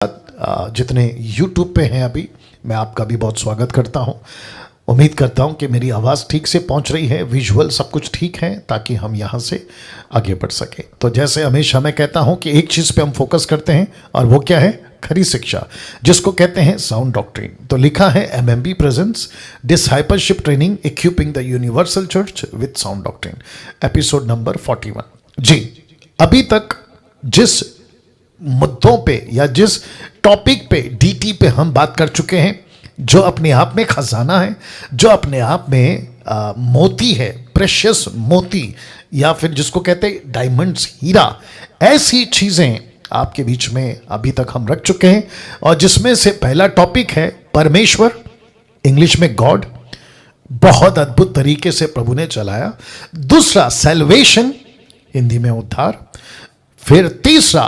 जितने YouTube पे हैं अभी, मैं आपका भी बहुत स्वागत करता हूं। उम्मीद करता हूं कि मेरी आवाज़ ठीक से पहुंच रही है, विजुअल सब कुछ ठीक है, ताकि हम यहां से आगे बढ़ सकें। तो जैसे हमेशा मैं कहता हूं कि एक चीज़ पे हम फोकस करते हैं, और वो क्या है? खरी शिक्षा, जिसको कहते हैं साउंड डॉक्ट्रिन। तो लिखा है MMB presents discipleship training equipping the universal church with sound doctrine, episode number 41। जी, अभी तक जिस मुद्दों पे या जिस टॉपिक पे DT पे हम बात कर चुके हैं, जो अपने आप में खजाना है, जो अपने आप में मोती है, प्रेशियस मोती, या फिर जिसको कहते हैं डायमंड्स, हीरा, ऐसी चीजें आपके बीच में अभी तक हम रख चुके हैं। और जिसमें से पहला टॉपिक है परमेश्वर, इंग्लिश में गॉड, बहुत अद्भुत तरीके से प्रभु ने चलाया। दूसरा सैल्वेशन, हिंदी में उद्धार। फिर तीसरा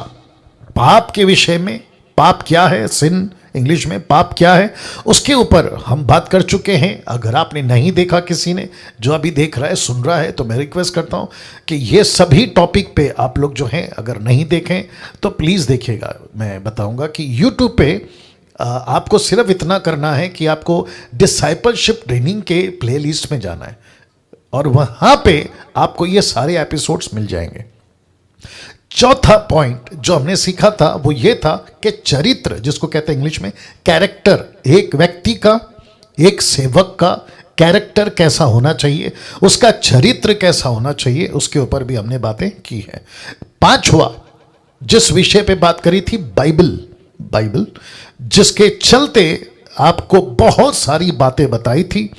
पाप के विषय में, पाप क्या है, सिन इंग्लिश में, पाप क्या है, उसके ऊपर हम बात कर चुके हैं। अगर आपने नहीं देखा, किसी ने जो अभी देख रहा है, सुन रहा है, तो मैं रिक्वेस्ट करता हूं कि ये सभी टॉपिक पे आप लोग जो हैं अगर नहीं देखें तो प्लीज़ देखिएगा। मैं बताऊंगा कि यूट्यूब पे आपको सिर्फ इतना करना है कि आपको डिसाइपलशिप ट्रेनिंग के प्लेलिस्ट में जाना है, और वहां पे आपको ये सारे एपिसोड्स मिल जाएंगे। चौथा पॉइंट जो हमने सीखा था वो ये था कि चरित्र, जिसको कहते हैं इंग्लिश में कैरेक्टर, एक व्यक्ति का, एक सेवक का कैरेक्टर कैसा होना चाहिए, उसका चरित्र कैसा होना चाहिए, उसके ऊपर भी हमने बातें की है। पांचवा जिस विषय पे बात करी थी, बाइबल, जिसके चलते आपको बहुत सारी बातें बताई थी,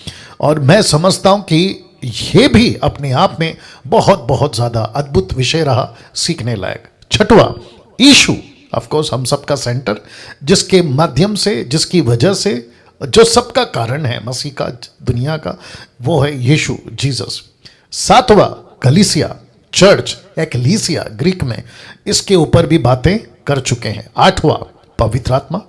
और मैं समझता हूं कि ये भी अपने आप में बहुत बहुत ज्यादा अद्भुत विषय रहा, सीखने लायक। छठवा यीशु, ऑफ कोर्स हम सबका सेंटर, जिसके माध्यम से, जिसकी वजह से, जो सबका कारण है मसीह का, दुनिया का, वो है यीशु, जीसस। सातवां कलीसिया, चर्च, एक्लीसिया ग्रीक में, इसके ऊपर भी बातें कर चुके हैं। आठवां पवित्र आत्मा,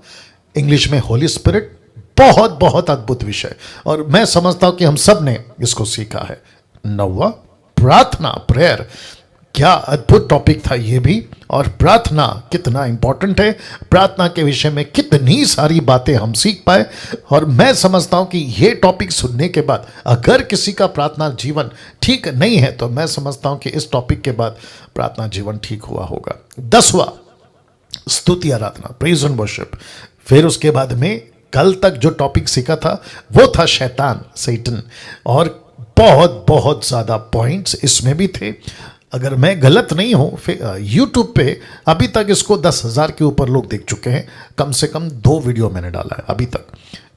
इंग्लिश में होली स्पिरिट, बहुत बहुत अद्भुत विषय, और मैं समझता हूं कि हम सब ने इसको सीखा है। नौवां प्रार्थना, प्रेयर, क्या अद्भुत टॉपिक था ये भी, और प्रार्थना कितना इंपॉर्टेंट है, प्रार्थना के विषय में कितनी सारी बातें हम सीख पाए। और मैं समझता हूं कि ये टॉपिक सुनने के बाद अगर किसी का प्रार्थना जीवन ठीक नहीं है, तो मैं समझता हूं कि इस टॉपिक के बाद प्रार्थना जीवन ठीक हुआ होगा। 10वां स्तुति आराधना, प्रेज एंड वर्शिप। फिर उसके बाद में कल तक जो टॉपिक सीखा था वो था शैतान, सैटन, और बहुत बहुत ज़्यादा पॉइंट्स इसमें भी थे। अगर मैं गलत नहीं हूं, फिर यूट्यूब पे अभी तक इसको 10,000 के ऊपर लोग देख चुके हैं। कम से कम 2 वीडियो मैंने डाला है अभी तक,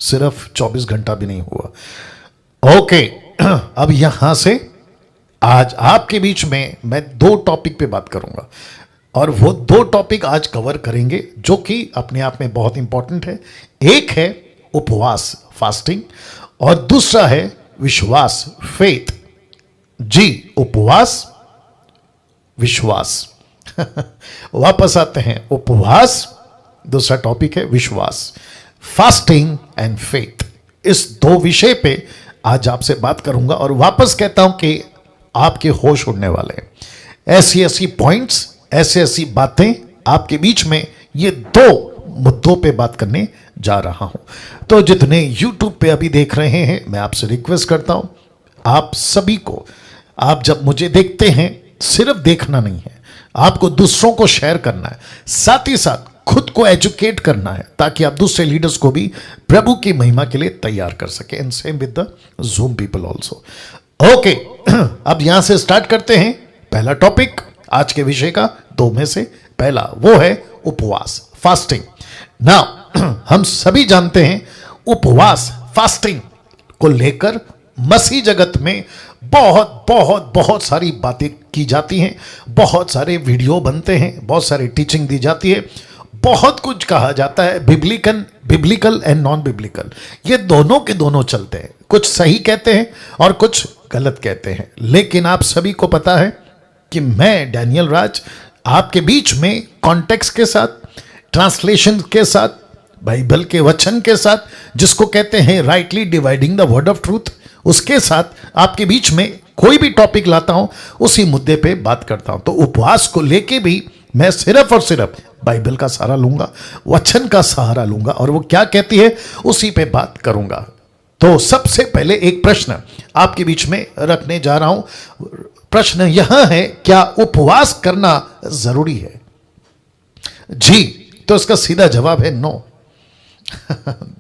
सिर्फ 24 घंटा भी नहीं हुआ। ओके, अब यहां से आज आपके बीच में मैं 2 टॉपिक पे बात करूंगा, और वो 2 टॉपिक आज कवर करेंगे जो कि अपने आप में बहुत इंपॉर्टेंट है। एक है उपवास, फास्टिंग, और दूसरा है विश्वास, फेथ। जी, उपवास, विश्वास। वापस आते हैं, उपवास, दूसरा टॉपिक है विश्वास, फास्टिंग एंड फेथ। इस 2 विषय पे आज आपसे बात करूंगा, और वापस कहता हूं कि आपके होश उड़ने वाले हैं। ऐसी ऐसी पॉइंट्स, ऐसी ऐसी बातें आपके बीच में, ये 2 मुद्दों पे बात करने जा रहा हूं। तो जितने YouTube पे अभी देख रहे हैं, मैं आपसे रिक्वेस्ट करता हूं, आप सभी को, आप जब मुझे देखते हैं, सिर्फ देखना नहीं है, आपको दूसरों को शेयर करना है, साथ ही साथ खुद को एजुकेट करना है, ताकि आप दूसरे लीडर्स को भी प्रभु की महिमा के लिए तैयार कर सके। And same with the Zoom people also. Okay, अब यहां से स्टार्ट करते हैं। पहला टॉपिक आज के विषय का 2 में से पहला, वो है उपवास, फास्टिंग। नाउ हम सभी जानते हैं उपवास, फास्टिंग को लेकर मसीह जगत में बहुत बहुत बहुत सारी बातें की जाती हैं, बहुत सारे वीडियो बनते हैं, बहुत सारी टीचिंग दी जाती है, बहुत कुछ कहा जाता है, बिब्लिकल एंड नॉन बिब्लिकल, ये दोनों के दोनों चलते हैं। कुछ सही कहते हैं और कुछ गलत कहते हैं, लेकिन आप सभी को पता है कि मैं डैनियल राज आपके बीच में कॉन्टेक्स्ट के साथ, ट्रांसलेशन के साथ, बाइबल के वचन के साथ, जिसको कहते हैं rightly dividing the word of truth, उसके साथ आपके बीच में कोई भी टॉपिक लाता हूं, उसी मुद्दे पे बात करता हूं। तो उपवास को लेके भी मैं सिर्फ और सिर्फ बाइबल का सहारा लूंगा, वचन का सहारा लूंगा और वो क्या कहती है उसी पे बात करूंगा। तो सबसे पहले एक प्रश्न आपके बीच में रखने जा रहा हूं। प्रश्न यह है, क्या उपवास करना जरूरी है? जी, तो इसका सीधा जवाब है नो।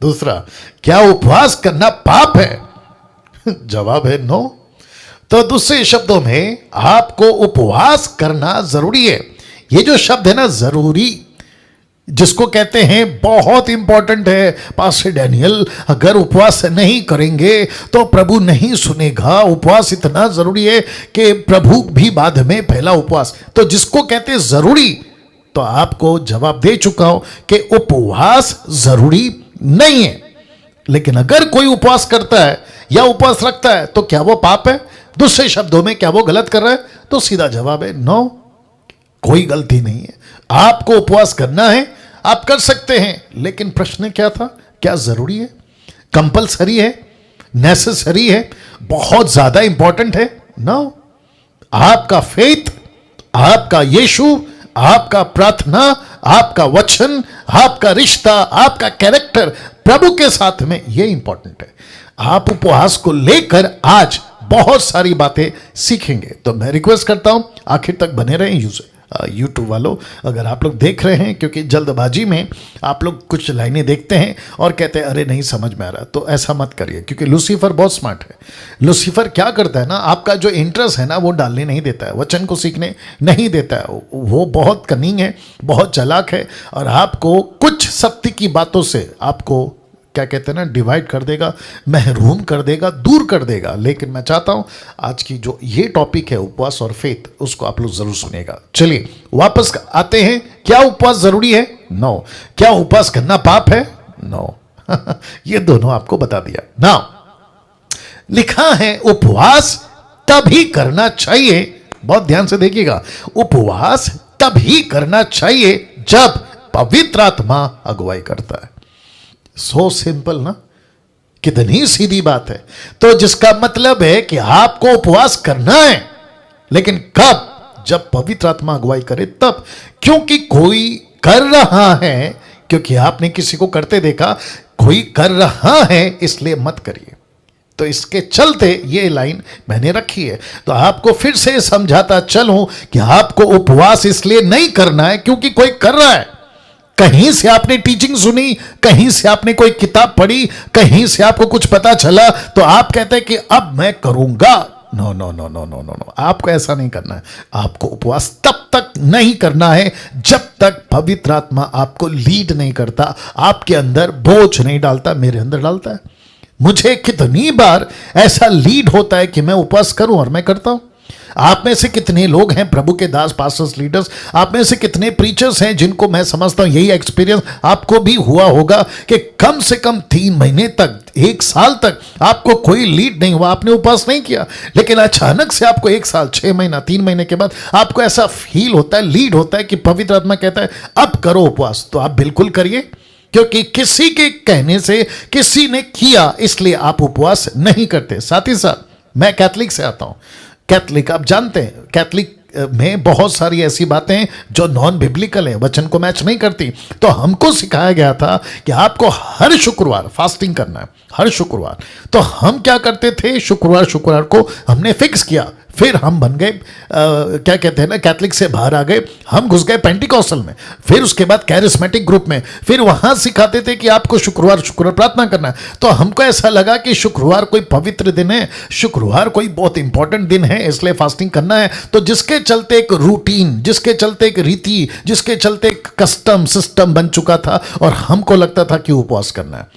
दूसरा, क्या उपवास करना पाप है? जवाब है नो। तो दूसरे शब्दों में आपको उपवास करना जरूरी है। ये जो शब्द है ना जरूरी, जिसको कहते हैं बहुत इंपॉर्टेंट है। पास्टर डैनियल, अगर उपवास नहीं करेंगे तो प्रभु नहीं सुनेगा। उपवास इतना जरूरी है कि प्रभु भी बाद में पहला उपवास। तो जिसको कहते हैं जरूरी, तो आपको जवाब दे चुका हूं कि उपवास जरूरी नहीं है। लेकिन अगर कोई उपवास करता है या उपवास रखता है तो क्या वो पाप है? दूसरे शब्दों में क्या वो गलत कर रहा है? तो सीधा जवाब है नो, कोई गलती नहीं है। आपको उपवास करना है, आप कर सकते हैं, लेकिन प्रश्न क्या था? क्या जरूरी है, कंपलसरी है, नेसेसरी है, बहुत ज्यादा इंपॉर्टेंट है? नो। आपका फेथ, आपका यीशु, आपका प्रार्थना, आपका वचन, आपका रिश्ता, आपका कैरेक्टर प्रभु के साथ में, यह इंपॉर्टेंट है। आप उपवास को लेकर आज बहुत सारी बातें सीखेंगे। तो मैं रिक्वेस्ट करता हूं आखिर तक बने रहें यूट्यूब वालों। अगर आप लोग देख रहे हैं, क्योंकि जल्दबाजी में आप लोग कुछ लाइनें देखते हैं और कहते हैं अरे नहीं समझ में आ रहा, तो ऐसा मत करिए, क्योंकि लूसीफर बहुत स्मार्ट है। लूसीफर क्या करता है ना, आपका जो इंटरेस्ट है ना वो डालने नहीं देता है, वचन को सीखने नहीं देता है। वो बहुत कनिंग है, बहुत चालाक है और आपको कुछ सत्य की बातों से आपको क्या कहते हैं ना डिवाइड कर देगा, महरूम कर देगा, दूर कर देगा। लेकिन मैं चाहता हूं आज की जो ये टॉपिक है उपवास और फेथ, उसको आप लोग जरूर सुनेगा। चलिए वापस आते हैं। क्या उपवास जरूरी है? नो। क्या उपवास करना पाप है? नो। ये दोनों आपको बता दिया ना। लिखा है उपवास तभी करना चाहिए, बहुत ध्यान से देखिएगा, उपवास तभी करना चाहिए जब पवित्र आत्मा अगुवाई करता है। सो सिंपल ना, कितनी सीधी बात है। तो जिसका मतलब है कि आपको उपवास करना है, लेकिन कब? जब पवित्र आत्मा अगुवाई करे तब। क्योंकि कोई कर रहा है, क्योंकि आपने किसी को करते देखा, कोई कर रहा है इसलिए मत करिए। तो इसके चलते ये लाइन मैंने रखी है। तो आपको फिर से समझाता चलूं कि आपको उपवास इसलिए नहीं करना है क्योंकि कोई कर रहा है। कहीं से आपने टीचिंग सुनी, कहीं से आपने कोई किताब पढ़ी, कहीं से आपको कुछ पता चला, तो आप कहते हैं कि अब मैं करूंगा। No no no no no no no, आपको ऐसा नहीं करना है। आपको उपवास तब तक नहीं करना है जब तक पवित्र आत्मा आपको लीड नहीं करता, आपके अंदर बोझ नहीं डालता। मेरे अंदर डालता है। मुझे कितनी बार ऐसा लीड होता है कि मैं उपवास करूं और मैं करता हूं। आप में से कितने लोग हैं प्रभु के दास, पास्टर्स, लीडर्स, आप में से कितने प्रीचर्स हैं जिनको मैं समझता हूं यही एक्सपीरियंस आपको भी हुआ होगा कि कम से कम 3 महीने तक, 1 साल तक आपको कोई लीड नहीं हुआ, आपने उपवास नहीं किया, लेकिन अचानक से आपको 1 साल, 6 महीना, 3 महीने के बाद आपको ऐसा फील होता है, लीड होता है कि पवित्र आत्मा कहता है अब करो उपवास। तो आप बिल्कुल करिए, क्योंकि किसी के कहने से, किसी ने किया इसलिए आप उपवास नहीं करते। साथ ही साथ मैं कैथलिक से आता हूं। कैथलिक, आप जानते हैं कैथलिक में बहुत सारी ऐसी बातें जो नॉन बिब्लिकल है, वचन को मैच नहीं करती। तो हमको सिखाया गया था कि आपको हर शुक्रवार फास्टिंग करना है, हर शुक्रवार। तो हम क्या करते थे, शुक्रवार को हमने फिक्स किया। फिर हम बन गए क्या कहते हैं ना, कैथलिक से बाहर आ गए, हम घुस गए पेंटिकॉस्टल में, फिर उसके बाद कैरिस्मेटिक ग्रुप में। फिर वहां सिखाते थे कि आपको शुक्रवार प्रार्थना करना है। तो हमको ऐसा लगा कि शुक्रवार कोई पवित्र दिन है, शुक्रवार कोई बहुत इंपॉर्टेंट दिन है, इसलिए फास्टिंग करना है। तो जिसके चलते एक रूटीन, जिसके चलते एक रीति, जिसके चलते एक कस्टम सिस्टम बन चुका था और हमको लगता था कि उपवास करना है।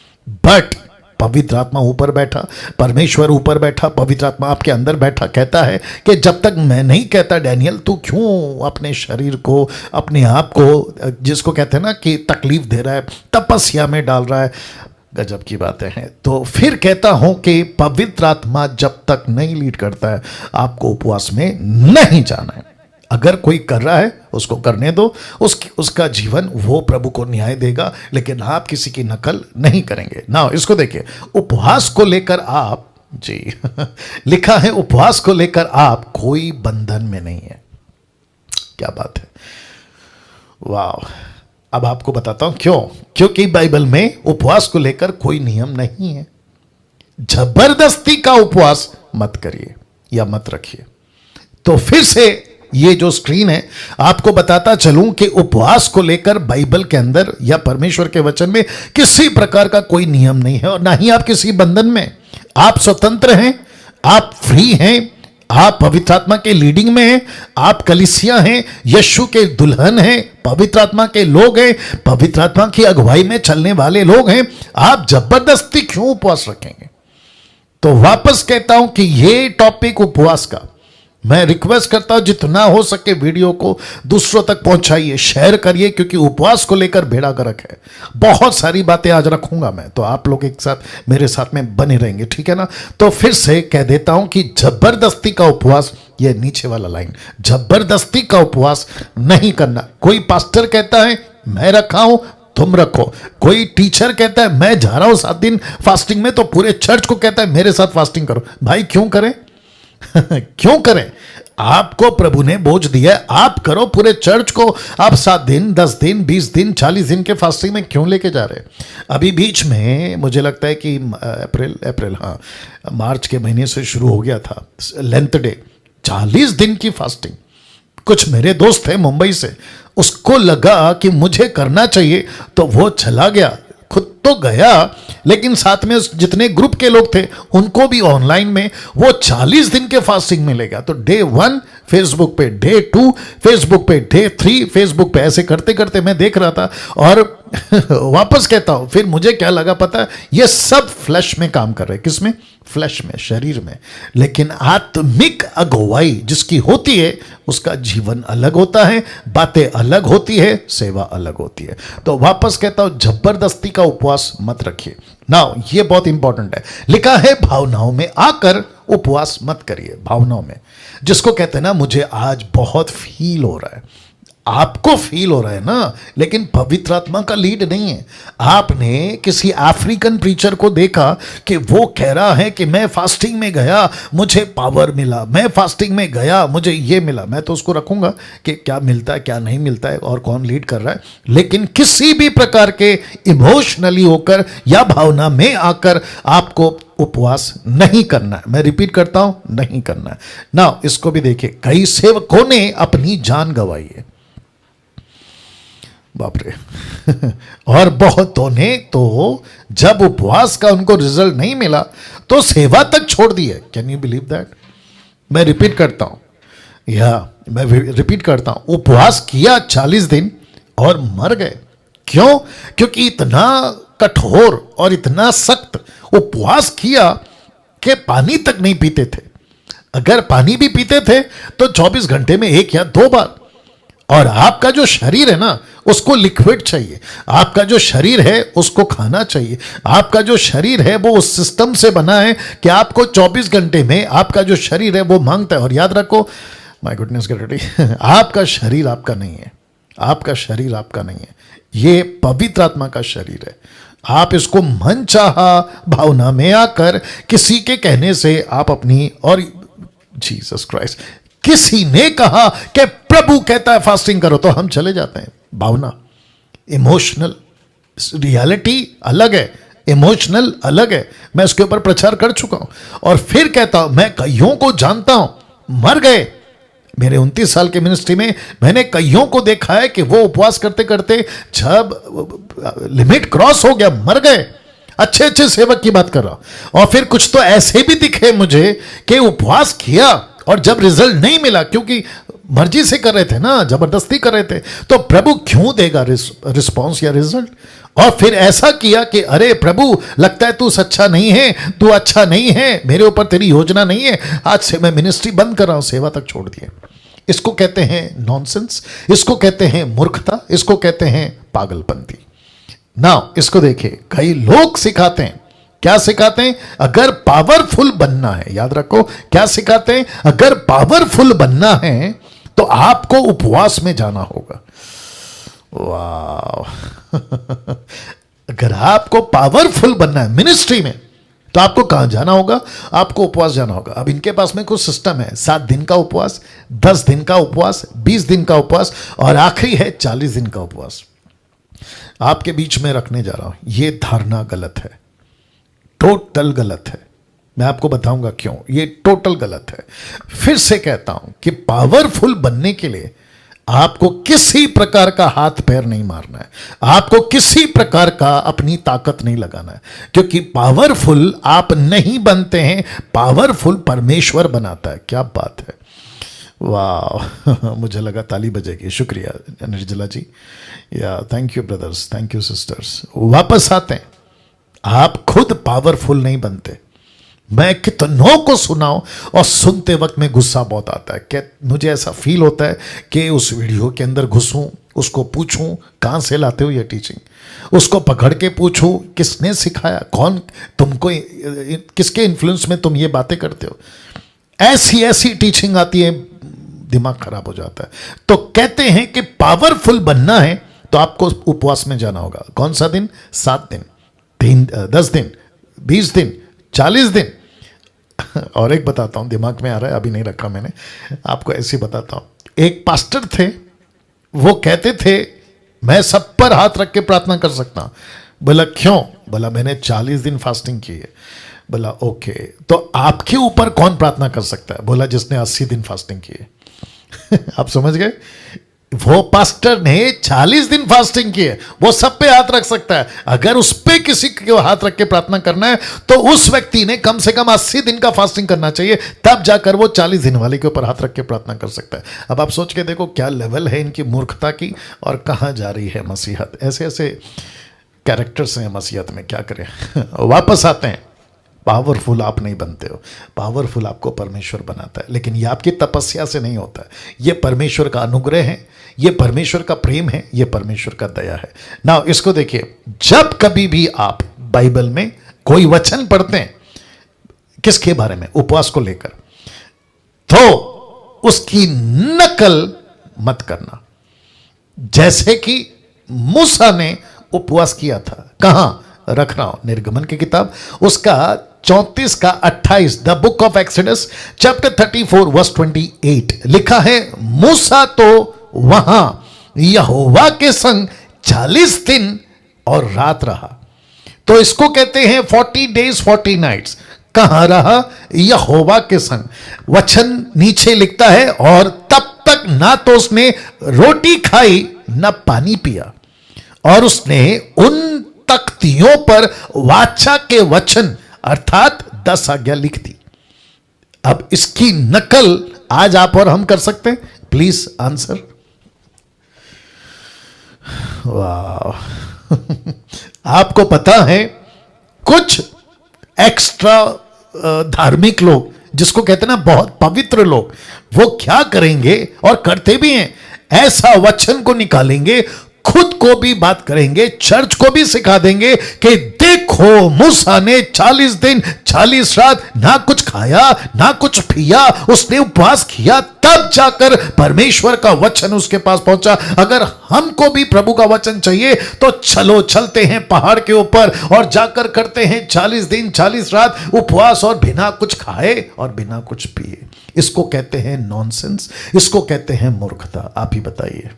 बट पवित्र आत्मा ऊपर बैठा, परमेश्वर ऊपर बैठा, पवित्र आत्मा आपके अंदर बैठा, कहता है कि जब तक मैं नहीं कहता डैनियल तू क्यों अपने शरीर को, अपने आप को, जिसको कहते हैं ना कि तकलीफ दे रहा है, तपस्या में डाल रहा है। गजब की बातें हैं। तो फिर कहता हूं कि पवित्र आत्मा जब तक नहीं लीड करता है आपको उपवास में नहीं जाना है। अगर कोई कर रहा है उसको करने दो, उसका जीवन वो प्रभु को न्याय देगा, लेकिन आप किसी की नकल नहीं करेंगे ना। इसको देखिए, उपवास को लेकर आप जी लिखा है उपवास को लेकर आप कोई बंधन में नहीं है। क्या बात है। वाह। अब आपको बताता हूं क्यों। क्योंकि बाइबल में उपवास को लेकर कोई नियम नहीं है। जबरदस्ती का उपवास मत करिए या मत रखिए। तो फिर से ये जो स्क्रीन है, आपको बताता चलूं कि उपवास को लेकर बाइबल के अंदर या परमेश्वर के वचन में किसी प्रकार का कोई नियम नहीं है, और ना ही आप किसी बंधन में। आप स्वतंत्र हैं, आप फ्री हैं, आप पवित्र आत्मा के लीडिंग में हैं, आप कलीसिया हैं, यीशु के दुल्हन हैं, पवित्र आत्मा के लोग हैं, पवित्र आत्मा की अगुवाई में चलने वाले लोग हैं। आप जबरदस्ती क्यों उपवास रखेंगे? तो वापस कहता हूं कि ये टॉपिक उपवास का, मैं रिक्वेस्ट करता हूं जितना हो सके वीडियो को दूसरों तक पहुंचाइए, शेयर करिए, क्योंकि उपवास को लेकर बेड़ा गर्क है। बहुत सारी बातें आज रखूंगा मैं, तो आप लोग एक साथ मेरे साथ में बने रहेंगे, ठीक है ना। तो फिर से कह देता हूं कि जबरदस्ती का उपवास, ये नीचे वाला लाइन, जबरदस्ती का उपवास नहीं करना। कोई पास्टर कहता है मैं रखा हूं, तुम रखो। कोई टीचर कहता है मैं जा रहा हूं 7 दिन फास्टिंग में, तो पूरे चर्च को कहता है मेरे साथ फास्टिंग करो। भाई क्यों करें? क्यों करें? आपको प्रभु ने बोझ दिया है, आप करो। पूरे चर्च को आप 7 दिन, 10 दिन, 20 दिन, 40 दिन के फास्टिंग में क्यों लेके जा रहे हैं? अभी बीच में मुझे लगता है कि अप्रैल मार्च के महीने से शुरू हो गया था लेंथ डे, 40 दिन की फास्टिंग। कुछ मेरे दोस्त थे मुंबई से, उसको लगा कि मुझे करना चाहिए, तो वो चला गया। खुद तो गया, लेकिन साथ में जितने ग्रुप के लोग थे उनको भी ऑनलाइन में वो 40 दिन के फास्टिंग में ले गया। तो डे 1 फेसबुक पे, डे 2 फेसबुक पे, डे 3 फेसबुक पे, ऐसे करते करते मैं देख रहा था। और वापस कहता हूं, फिर मुझे क्या लगा पता है? ये सब फ्लैश में काम कर रहे हैं। किस में? फ्लैश में, शरीर में। लेकिन आत्मिक अगुवाई जिसकी होती है उसका जीवन अलग होता है, बातें अलग होती है, सेवा अलग होती है। तो वापस कहता हूं, जबरदस्ती का उपवास मत रखिए। नाउ ये बहुत इंपॉर्टेंट है, लिखा है भावनाओं में आकर उपवास मत करिए। भावनाओं में, जिसको कहते हैं ना मुझे आज बहुत फील हो रहा है, आपको फील हो रहा है ना, लेकिन पवित्र आत्मा का लीड नहीं है। आपने किसी अफ्रीकन प्रीचर को देखा कि वो कह रहा है कि मैं फास्टिंग में गया, मुझे पावर मिला, मैं फास्टिंग में गया, मुझे ये मिला। मैं तो उसको रखूंगा कि क्या मिलता है, क्या नहीं मिलता है, और कौन लीड कर रहा है। लेकिन किसी भी प्रकार के इमोशनली होकर या भावना में आकर आपको उपवास नहीं करना है। मैं रिपीट करता हूं, नहीं करना है ना। इसको भी देखिए, कई सेवकों ने अपनी जान गंवाई है, बाप रे। और बहुतों ने तो जब उपवास का उनको रिजल्ट नहीं मिला तो सेवा तक छोड़ दी है। Can you believe that? मैं रिपीट करता हूं, मैं रिपीट करता हूं, उपवास किया 40 दिन और मर गए। क्यों? क्योंकि इतना कठोर और इतना सख्त उपवास किया कि पानी तक नहीं पीते थे। अगर पानी भी पीते थे तो 24 घंटे में 1 या 2 बार। और आपका जो शरीर है ना, उसको लिक्विड चाहिए। आपका जो शरीर है उसको खाना चाहिए। आपका जो शरीर है वो उस सिस्टम से बना है कि आपको 24 घंटे में आपका जो शरीर है वो मांगता है। और याद रखो, माय गुडनेस गेट रेडी, आपका शरीर आपका नहीं है, आपका शरीर आपका नहीं है, ये पवित्र आत्मा का शरीर है। आप इसको मन चाहा भावना में आकर किसी के कहने से आप अपनी, और जीसस क्राइस्ट, किसी ने कहा कि प्रभु कहता है फास्टिंग करो, तो हम चले जाते हैं। भावना, इमोशनल, रियलिटी अलग है, इमोशनल अलग है। मैं इसके ऊपर प्रचार कर चुका हूं। और फिर कहता हूं, मैं कईयों को जानता हूं, मर गए। मेरे 29 साल के मिनिस्ट्री में मैंने कईयों को देखा है कि वो उपवास करते करते जब लिमिट क्रॉस हो गया, मर गए। अच्छे अच्छे सेवक की बात कर रहा हूं। और फिर कुछ तो ऐसे भी दिखे मुझे कि उपवास किया और जब रिजल्ट नहीं मिला, क्योंकि मर्जी से कर रहे थे ना, जबरदस्ती कर रहे थे, तो प्रभु क्यों देगा रिस्पॉन्स या रिजल्ट? और फिर ऐसा किया कि अरे प्रभु, लगता है तू सच्चा नहीं है, तू अच्छा नहीं है, मेरे ऊपर तेरी योजना नहीं है, आज से मैं मिनिस्ट्री बंद कर रहा हूं, सेवा तक छोड़ दिए। इसको कहते हैं नॉनसेंस, इसको कहते हैं मूर्खता, इसको कहते हैं पागलपंती। नाउ इसको देखिए, कई लोग सिखाते हैं, क्या सिखाते हैं? अगर पावरफुल बनना है, याद रखो क्या सिखाते हैं? अगर पावरफुल बनना है तो आपको उपवास में जाना होगा। वाह। अगर आपको पावरफुल बनना है मिनिस्ट्री में, तो आपको कहां जाना होगा? आपको उपवास जाना होगा। अब इनके पास में कुछ सिस्टम है, 7 दिन का उपवास, 10 दिन का उपवास, 20 दिन का उपवास और आखिरी है 40 दिन का उपवास। आपके बीच में रखने जा रहा हूं, यह धारणा गलत है, टोटल गलत है। मैं आपको बताऊंगा क्यों ये टोटल गलत है। फिर से कहता हूं कि पावरफुल बनने के लिए आपको किसी प्रकार का हाथ पैर नहीं मारना है, आपको किसी प्रकार का अपनी ताकत नहीं लगाना है, क्योंकि पावरफुल आप नहीं बनते हैं, पावरफुल परमेश्वर बनाता है। क्या बात है, वाह मुझे लगा ताली बजेगी। शुक्रिया निर्जला जी, या thank you brothers, thank you sisters. वापस आते हैं, आप खुद पावरफुल नहीं बनते। मैं कितनों को सुनाऊं और सुनते वक्त में गुस्सा बहुत आता है। क्या मुझे ऐसा फील होता है कि उस वीडियो के अंदर घुसूं, उसको पूछूं कहां से लाते हो ये टीचिंग, उसको पकड़ के पूछूं किसने सिखाया, कौन तुमको, किसके इन्फ्लुएंस में तुम ये बातें करते हो। ऐसी ऐसी टीचिंग आती है, दिमाग खराब हो जाता है। तो कहते हैं कि पावरफुल बनना है तो आपको उपवास में जाना होगा। कौन सा दिन? 7 दिन, 10 दिन, 20 दिन, 40 दिन। और एक बताता हूं, दिमाग में आ रहा है, अभी नहीं रखा मैंने, आपको ऐसे बताता हूं। एक पास्टर थे, वो कहते थे मैं सब पर हाथ रख के प्रार्थना कर सकता हूं। बोला क्यों? बोला मैंने 40 दिन फास्टिंग की है। बोला ओके, तो आपके ऊपर कौन प्रार्थना कर सकता है? बोला जिसने 80 दिन फास्टिंग की है। आप समझ गए? वो पास्टर ने 40 दिन फास्टिंग की है, वो सब पे हाथ रख सकता है। अगर उस पे किसी को हाथ रख के प्रार्थना करना है तो उस व्यक्ति ने कम से कम 80 दिन का फास्टिंग करना चाहिए, तब जाकर वो 40 दिन वाले के ऊपर हाथ रख के प्रार्थना कर सकता है। अब आप सोच के देखो क्या लेवल है इनकी मूर्खता की और कहां जा रही है मसीहत। ऐसे ऐसे कैरेक्टर्स हैं मसीहत में, क्या करें। वापस आते हैं, पावरफुल आप नहीं बनते हो, पावरफुल आपको परमेश्वर बनाता है। लेकिन ये आपकी तपस्या से नहीं होता है, ये परमेश्वर का अनुग्रह है, ये परमेश्वर का प्रेम है, ये परमेश्वर का दया है। ना इसको देखिए, जब कभी भी आप बाइबल में कोई वचन पढ़ते हैं किसके बारे में, उपवास को लेकर, तो उसकी नकल मत करना। जैसे कि मूसा ने उपवास किया था, कहां रख रहा हूं, निर्गमन की किताब उसका 34 का 28, the book of Exodus chapter 34 verse 28 लिखा है, मूसा तो वहां यहोवा के संग 40 दिन और रात रहा। तो इसको कहते हैं 40 days 40 nights। कहां रहा? यहोवा के संग। वचन नीचे लिखता है, और तब तक ना तो उसने रोटी खाई ना पानी पिया, और उसने उन तख्तियों पर वाचा के वचन अर्थात 10 आज्ञा लिख दी। अब इसकी नकल आज आप और हम कर सकते हैं? Please answer. वाह आपको पता है कुछ एक्स्ट्रा धार्मिक लोग, जिसको कहते हैं ना बहुत पवित्र लोग, वो क्या करेंगे और करते भी हैं, ऐसा वचन को निकालेंगे, खुद को भी बात करेंगे, चर्च को भी सिखा देंगे कि देखो मूसा ने 40 दिन 40 रात ना कुछ खाया ना कुछ पिया, उसने उपवास किया, तब जाकर परमेश्वर का वचन उसके पास पहुंचा। अगर हमको भी प्रभु का वचन चाहिए तो चलो चलते हैं पहाड़ के ऊपर और जाकर करते हैं 40 दिन 40 रात उपवास और बिना कुछ खाए और बिना कुछ पिए। इसको कहते हैं नॉनसेंस, इसको कहते हैं मूर्खता। आप ही बताइए,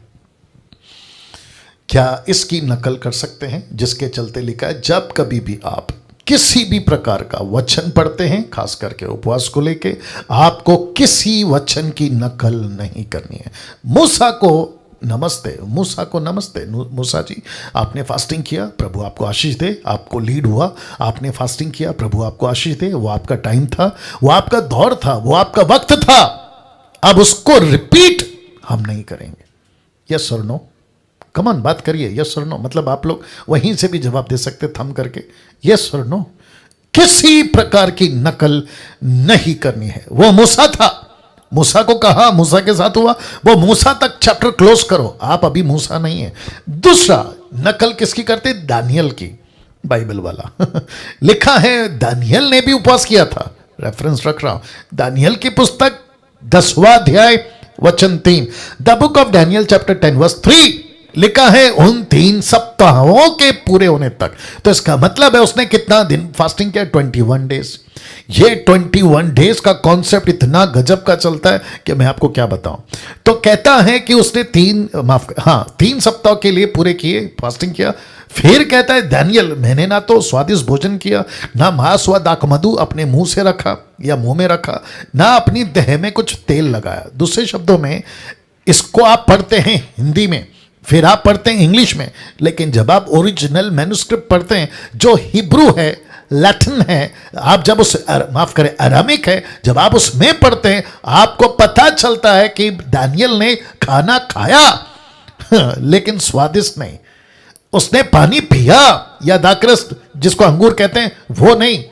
क्या इसकी नकल कर सकते हैं? जिसके चलते लिखा है, जब कभी भी आप किसी भी प्रकार का वचन पढ़ते हैं, खास करके उपवास को लेके, आपको किसी वचन की नकल नहीं करनी है। मूसा को नमस्ते, मूसा को नमस्ते, मूसा जी आपने फास्टिंग किया, प्रभु आपको आशीष दे, आपको लीड हुआ, आपने फास्टिंग किया, प्रभु आपको आशीष दे, वो आपका टाइम था, वो आपका दौर था, वो आपका वक्त था। अब उसको रिपीट हम नहीं करेंगे। यस और नो? कम ऑन बात करिए, यस और नो। मतलब आप लोग वहीं से भी जवाब दे सकते थम करके, यस और नो। किसी प्रकार की नकल नहीं करनी है। वो मूसा था, मूसा को कहा, मूसा के साथ हुआ, वो मूसा तक चैप्टर क्लोज करो। आप अभी मूसा नहीं है। दूसरा, नकल किसकी करते? दानियल की। बाइबल वाला लिखा है दानियल ने भी उपवास किया था, रेफरेंस रख रहा हूं, दानियल की पुस्तक 10वां अध्याय वचन 3, the book of Daniel chapter 10 verse 3 लिखा है उन 3 सप्ताहों के पूरे होने तक। तो इसका मतलब है उसने कितना दिन फास्टिंग किया? 21 डेज। ये 21 डेज का कॉन्सेप्ट इतना गजब का चलता है कि मैं आपको क्या बताऊं। तो कहता है कि उसने 3 सप्ताह के लिए पूरे किए, फास्टिंग किया। फिर कहता है दानियल, मैंने ना तो स्वादिष्ट भोजन किया, ना मांस व दाखमधु अपने मुंह से रखा या मुंह में रखा, ना अपनी देह में कुछ तेल लगाया। दूसरे शब्दों में, इसको आप पढ़ते हैं हिंदी में, फिर आप पढ़ते हैं इंग्लिश में, लेकिन जब आप ओरिजिनल मैन्युस्क्रिप्ट पढ़ते हैं जो हिब्रू है, लैटिन है, आप जब उस माफ करें अरामिक है, जब आप उसमें पढ़ते हैं आपको पता चलता है कि दानियल ने खाना खाया लेकिन स्वादिष्ट नहीं। उसने पानी पिया या दाकरस जिसको अंगूर कहते हैं वो नहीं।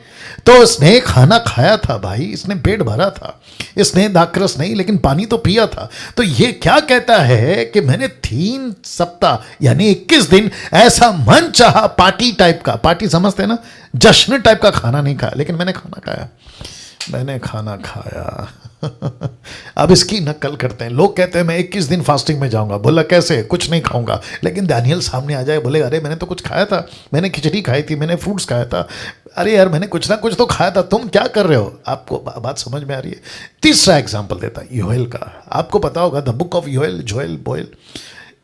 तो इसने खाना खाया था भाई, इसने पेट भरा था, इसने दाकरस नहीं लेकिन पानी तो पिया था। तो ये क्या कहता है कि मैंने 3 सप्ताह यानी 21 दिन ऐसा मन चाहा पार्टी टाइप का, पार्टी समझते हैं ना, जश्न टाइप का खाना नहीं खाया, लेकिन मैंने खाना खाया, मैंने खाना खाया। अब इसकी नकल करते हैं लोग, कहते हैं मैं 21 दिन फास्टिंग में जाऊंगा। बोला कैसे? कुछ नहीं खाऊंगा। लेकिन दानियल सामने आ जाए, बोले अरे मैंने तो कुछ खाया था, मैंने खिचड़ी खाई थी, मैंने फ्रूट्स खाया था, अरे यार मैंने कुछ ना कुछ तो खाया था, तुम क्या कर रहे हो? आपको बात समझ में आ रही है? तीसरा एग्जाम्पल देता है योएल का। आपको पता होगा the book of Joel, Joel बोएल,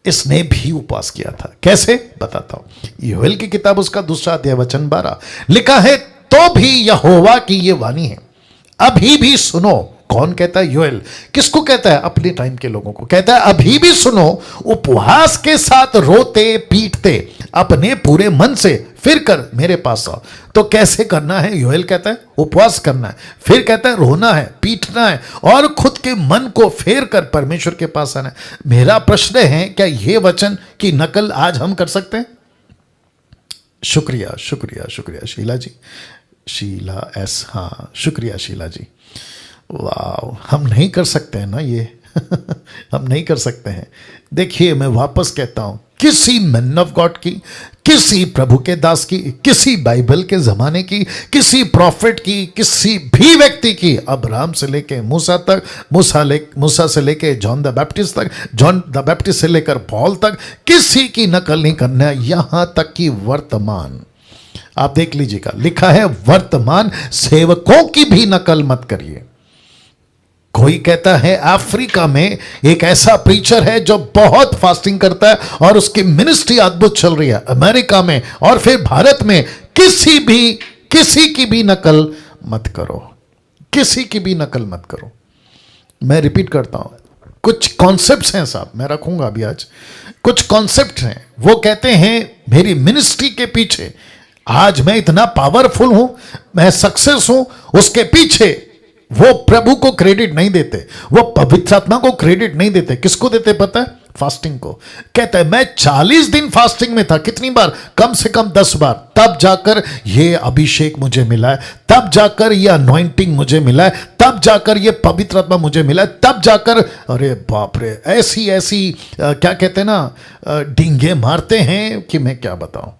इसने भी उपवास किया था। कैसे? बताता हूं। योएल की किताब उसका 2 अध्याय वचन 12 लिखा है, तो भी यहोवा की ये वाणी है, अभी भी सुनो। कौन कहता है? योएल। किसको कहता है? अपने टाइम के लोगों को कहता है, अभी भी सुनो, उपवास के साथ रोते पीटते अपने पूरे मन से फिर कर मेरे पास आओ। तो कैसे करना है? योएल कहता है उपवास करना है, फिर कहता है रोना है, पीटना है और खुद के मन को फेर कर परमेश्वर के पास आना है। मेरा प्रश्न है, क्या यह वचन की नकल आज हम कर सकते हैं? शुक्रिया शुक्रिया शुक्रिया शीला जी, शीला एस, हाँ शुक्रिया शीला जी। वाह, हम नहीं कर सकते हैं ना ये हम नहीं कर सकते हैं। देखिए मैं वापस कहता हूं, किसी मैन ऑफ गॉड की, किसी प्रभु के दास की, किसी बाइबल के जमाने की, किसी प्रॉफिट की, किसी भी व्यक्ति की, अब्राहम से लेके मूसा तक, मूसा से लेके जॉन द बैप्टिस्ट तक, जॉन द बैप्टिस्ट से लेकर पॉल तक, किसी की नकल नहीं करना है। यहां तक कि वर्तमान, आप देख लीजिएगा, लिखा है वर्तमान सेवकों की भी नकल मत करिए। कोई कहता है अफ्रीका में एक ऐसा प्रीचर है जो बहुत फास्टिंग करता है और उसकी मिनिस्ट्री अद्भुत चल रही है। अमेरिका में और फिर भारत में किसी की भी नकल मत करो, किसी की भी नकल मत करो। मैं रिपीट करता हूं, कुछ कॉन्सेप्ट्स हैं साहब, मैं रखूंगा अभी आज, कुछ कॉन्सेप्ट हैं। वो कहते हैं मेरी मिनिस्ट्री के पीछे आज मैं इतना पावरफुल हूं, मैं सक्सेस हूं, उसके पीछे वो प्रभु को क्रेडिट नहीं देते, वो पवित्र आत्मा को क्रेडिट नहीं देते। किसको देते पता है? फास्टिंग को। कहता है मैं 40 दिन फास्टिंग में था, कितनी बार? कम से कम 10 बार। तब जाकर ये अभिषेक मुझे मिला है, तब जाकर ये अनॉइंटिंग मुझे मिला है, तब जाकर ये पवित्र आत्मा मुझे मिला है, तब जाकर, अरे बाप रे, ऐसी क्या कहते हैं ना, डींगे मारते हैं कि मैं क्या बताऊं।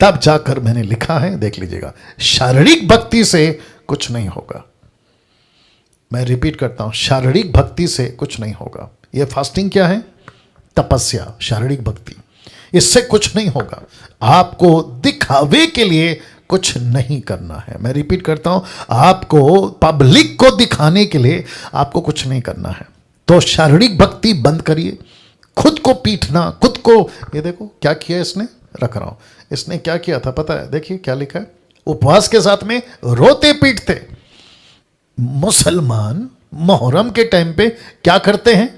तब जाकर मैंने लिखा है, देख लीजिएगा, शारीरिक भक्ति से कुछ नहीं होगा। मैं रिपीट करता हूं, शारीरिक भक्ति से कुछ नहीं होगा। यह फास्टिंग क्या है? तपस्या, शारीरिक भक्ति, इससे कुछ नहीं होगा। आपको दिखावे के लिए कुछ नहीं करना है। मैं रिपीट करता हूं, आपको पब्लिक को दिखाने के लिए आपको कुछ नहीं करना है। तो शारीरिक भक्ति बंद करिए, खुद को पीटना, खुद को, ये देखो क्या किया इसने, रख रहा हूं, इसने क्या किया था पता है? देखिए क्या लिखा है, उपवास के साथ में रोते पीटते। मुसलमान मोहर्रम के टाइम पे क्या करते हैं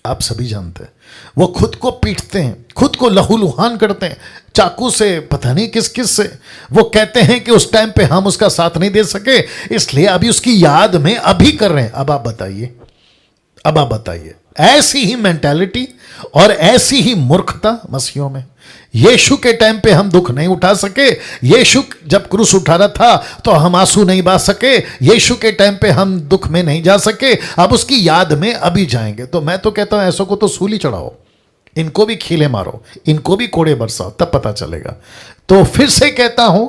आप सभी जानते हैं, वो खुद को पीटते हैं, खुद को लहूलुहान करते हैं, चाकू से, पता नहीं किस किस से। वो कहते हैं कि उस टाइम पे हम उसका साथ नहीं दे सके, इसलिए अभी उसकी याद में अभी कर रहे हैं। अब आप बताइए, ऐसी ही मेंटालिटी और ऐसी ही मूर्खता मसीहों में। यीशु के टाइम पे हम दुख नहीं उठा सके, यीशु जब क्रूस उठा रहा था तो हम आंसू नहीं बहा सके, यीशु के टाइम पे हम दुख में नहीं जा सके, अब उसकी याद में अभी जाएंगे। तो मैं तो कहता हूं ऐसों को तो सूली चढ़ाओ, इनको भी खीले मारो, इनको भी कोड़े बरसाओ, तब पता चलेगा। तो फिर से कहता हूं